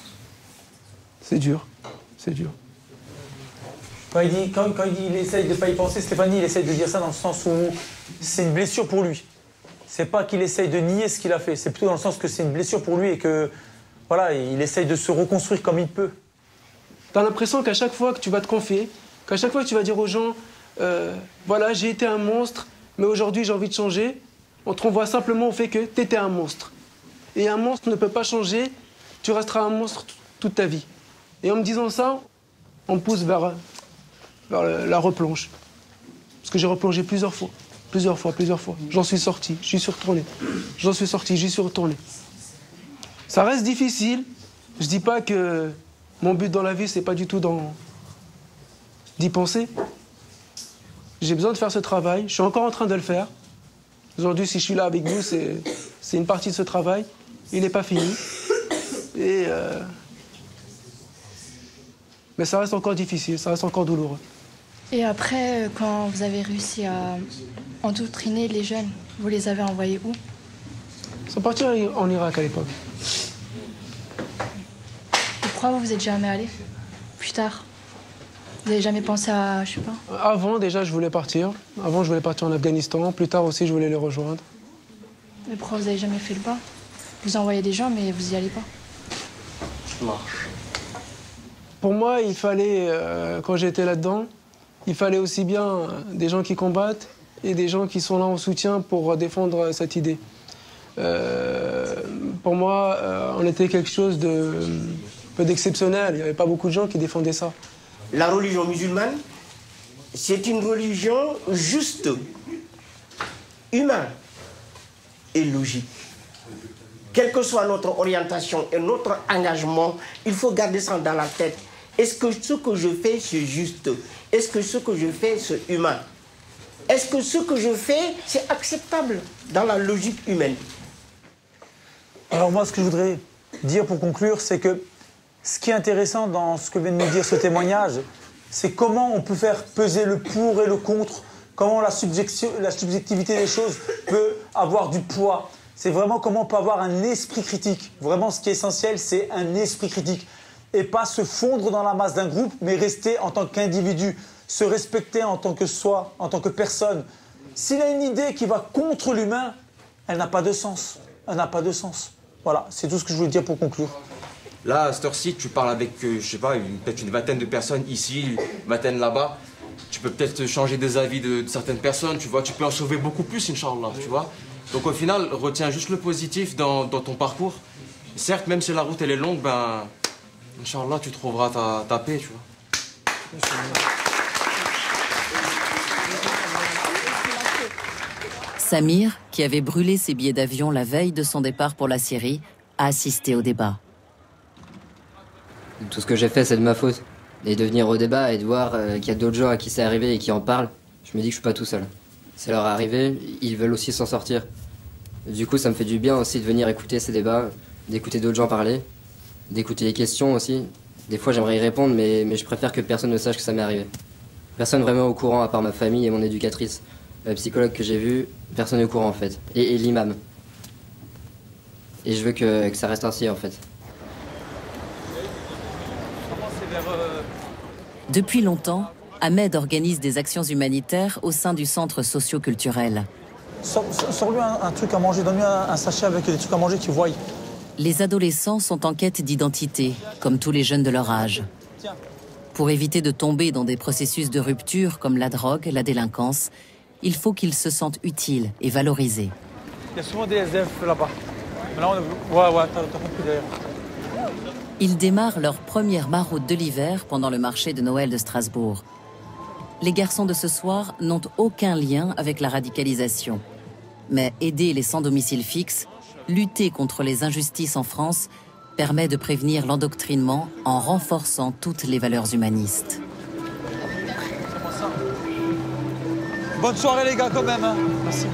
C'est dur, c'est dur. Quand il dit il essaye de ne pas y penser, Stéphanie, il essaye de dire ça dans le sens où c'est une blessure pour lui. C'est pas qu'il essaye de nier ce qu'il a fait, c'est plutôt dans le sens que c'est une blessure pour lui et que, voilà, il essaye de se reconstruire comme il peut. T'as l'impression qu'à chaque fois que tu vas te confier, qu'à chaque fois que tu vas dire aux gens, voilà, j'ai été un monstre, mais aujourd'hui j'ai envie de changer, on te renvoie simplement au fait que t'étais un monstre. Et un monstre ne peut pas changer, tu resteras un monstre toute ta vie. Et en me disant ça, on me pousse vers la replonge. Parce que j'ai replongé plusieurs fois. J'en suis sorti, j'y suis retourné. J'en suis sorti, j'y suis retourné. Ça reste difficile. Je dis pas que mon but dans la vie, c'est pas du tout d'y penser. J'ai besoin de faire ce travail. Je suis encore en train de le faire. Aujourd'hui, si je suis là avec vous, c'est une partie de ce travail. Il n'est pas fini. Mais ça reste encore difficile, ça reste encore douloureux. Et après, quand vous avez réussi à endoctriner les jeunes, vous les avez envoyés où? Ils sont partis en Irak à l'époque. Pourquoi vous êtes jamais allé plus tard? Vous n'avez jamais pensé à, je sais pas? Avant, déjà, je voulais partir. Avant, je voulais partir en Afghanistan. Plus tard aussi, je voulais les rejoindre. Mais pourquoi vous n'avez jamais fait le pas? Vous envoyez des gens, mais vous n'y allez pas. Marche. Pour moi, il fallait, quand j'étais là-dedans, il fallait aussi bien des gens qui combattent et des gens qui sont là en soutien pour défendre cette idée. Pour moi, on était quelque chose d'exceptionnel. Il n'y avait pas beaucoup de gens qui défendaient ça. La religion musulmane, c'est une religion juste, humaine et logique. Quelle que soit notre orientation et notre engagement, il faut garder ça dans la tête. Est-ce que ce que je fais, c'est juste? Est-ce que ce que je fais, c'est humain? Est-ce que ce que je fais, c'est acceptable dans la logique humaine? Alors moi, ce que je voudrais dire pour conclure, c'est que ce qui est intéressant dans ce que vient de nous dire ce témoignage, c'est comment on peut faire peser le pour et le contre, comment la subjectivité des choses peut avoir du poids. C'est vraiment comment on peut avoir un esprit critique. Vraiment, ce qui est essentiel, c'est un esprit critique. Et pas se fondre dans la masse d'un groupe, mais rester en tant qu'individu, se respecter en tant que soi, en tant que personne. S'il a une idée qui va contre l'humain, elle n'a pas de sens. Elle n'a pas de sens. Voilà, c'est tout ce que je voulais dire pour conclure. Là, à cette heure-ci, tu parles avec, je sais pas, peut-être une vingtaine de personnes ici, une vingtaine là-bas. Tu peux peut-être changer des avis de certaines personnes, tu vois. Tu peux en sauver beaucoup plus, Inch'Allah, tu vois. Donc au final, retiens juste le positif dans ton parcours. Certes, même si la route elle est longue, ben, Inch'Allah, tu trouveras ta paix, tu vois. Samir, qui avait brûlé ses billets d'avion la veille de son départ pour la Syrie, a assisté au débat. Tout ce que j'ai fait, c'est de ma faute. Et de venir au débat et de voir qu'il y a d'autres gens à qui c'est arrivé et qui en parlent, je me dis que je suis pas tout seul. Ça leur est arrivé, ils veulent aussi s'en sortir. Du coup, ça me fait du bien aussi de venir écouter ces débats, d'écouter d'autres gens parler, d'écouter les questions aussi. Des fois, j'aimerais y répondre, mais je préfère que personne ne sache que ça m'est arrivé. Personne vraiment au courant, à part ma famille et mon éducatrice. Le psychologue que j'ai vu, personne n'est au courant en fait. Et l'imam. Et je veux que ça reste ainsi en fait. Depuis longtemps, Ahmed organise des actions humanitaires au sein du centre socio-culturel. Sors-lui un truc à manger, donne-lui un sachet avec des trucs à manger, tu vois. Les adolescents sont en quête d'identité, comme tous les jeunes de leur âge. Pour éviter de tomber dans des processus de rupture comme la drogue, la délinquance, il faut qu'ils se sentent utiles et valorisés. Il y a souvent des SDF là-bas. Ouais, t'as compris d'ailleurs. Ils démarrent leur première maraude de l'hiver pendant le marché de Noël de Strasbourg. Les garçons de ce soir n'ont aucun lien avec la radicalisation. Mais aider les sans-domicile fixe, lutter contre les injustices en France, permet de prévenir l'endoctrinement en renforçant toutes les valeurs humanistes. Bonne soirée les gars quand même. Hein. Merci.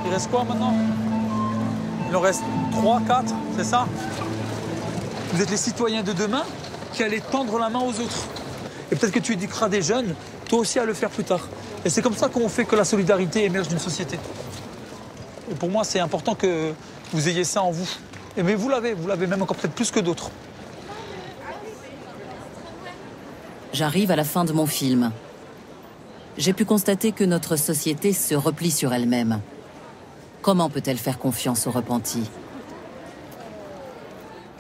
Il reste quoi maintenant? Il en reste 3, 4, c'est ça? Vous êtes les citoyens de demain qui allez tendre la main aux autres. Et peut-être que tu éduqueras des jeunes, toi aussi à le faire plus tard. Et c'est comme ça qu'on fait que la solidarité émerge d'une société. Et pour moi, c'est important que vous ayez ça en vous. Mais vous l'avez même encore peut-être plus que d'autres. J'arrive à la fin de mon film. J'ai pu constater que notre société se replie sur elle-même. Comment peut-elle faire confiance aux repentis?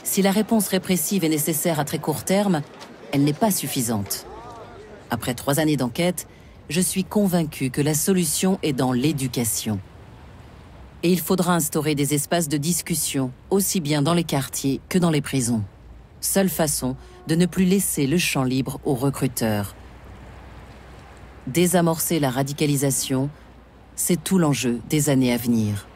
Si la réponse répressive est nécessaire à très court terme, elle n'est pas suffisante. Après 3 années d'enquête, je suis convaincue que la solution est dans l'éducation. Et il faudra instaurer des espaces de discussion, aussi bien dans les quartiers que dans les prisons. Seule façon de ne plus laisser le champ libre aux recruteurs. Désamorcer la radicalisation, c'est tout l'enjeu des années à venir.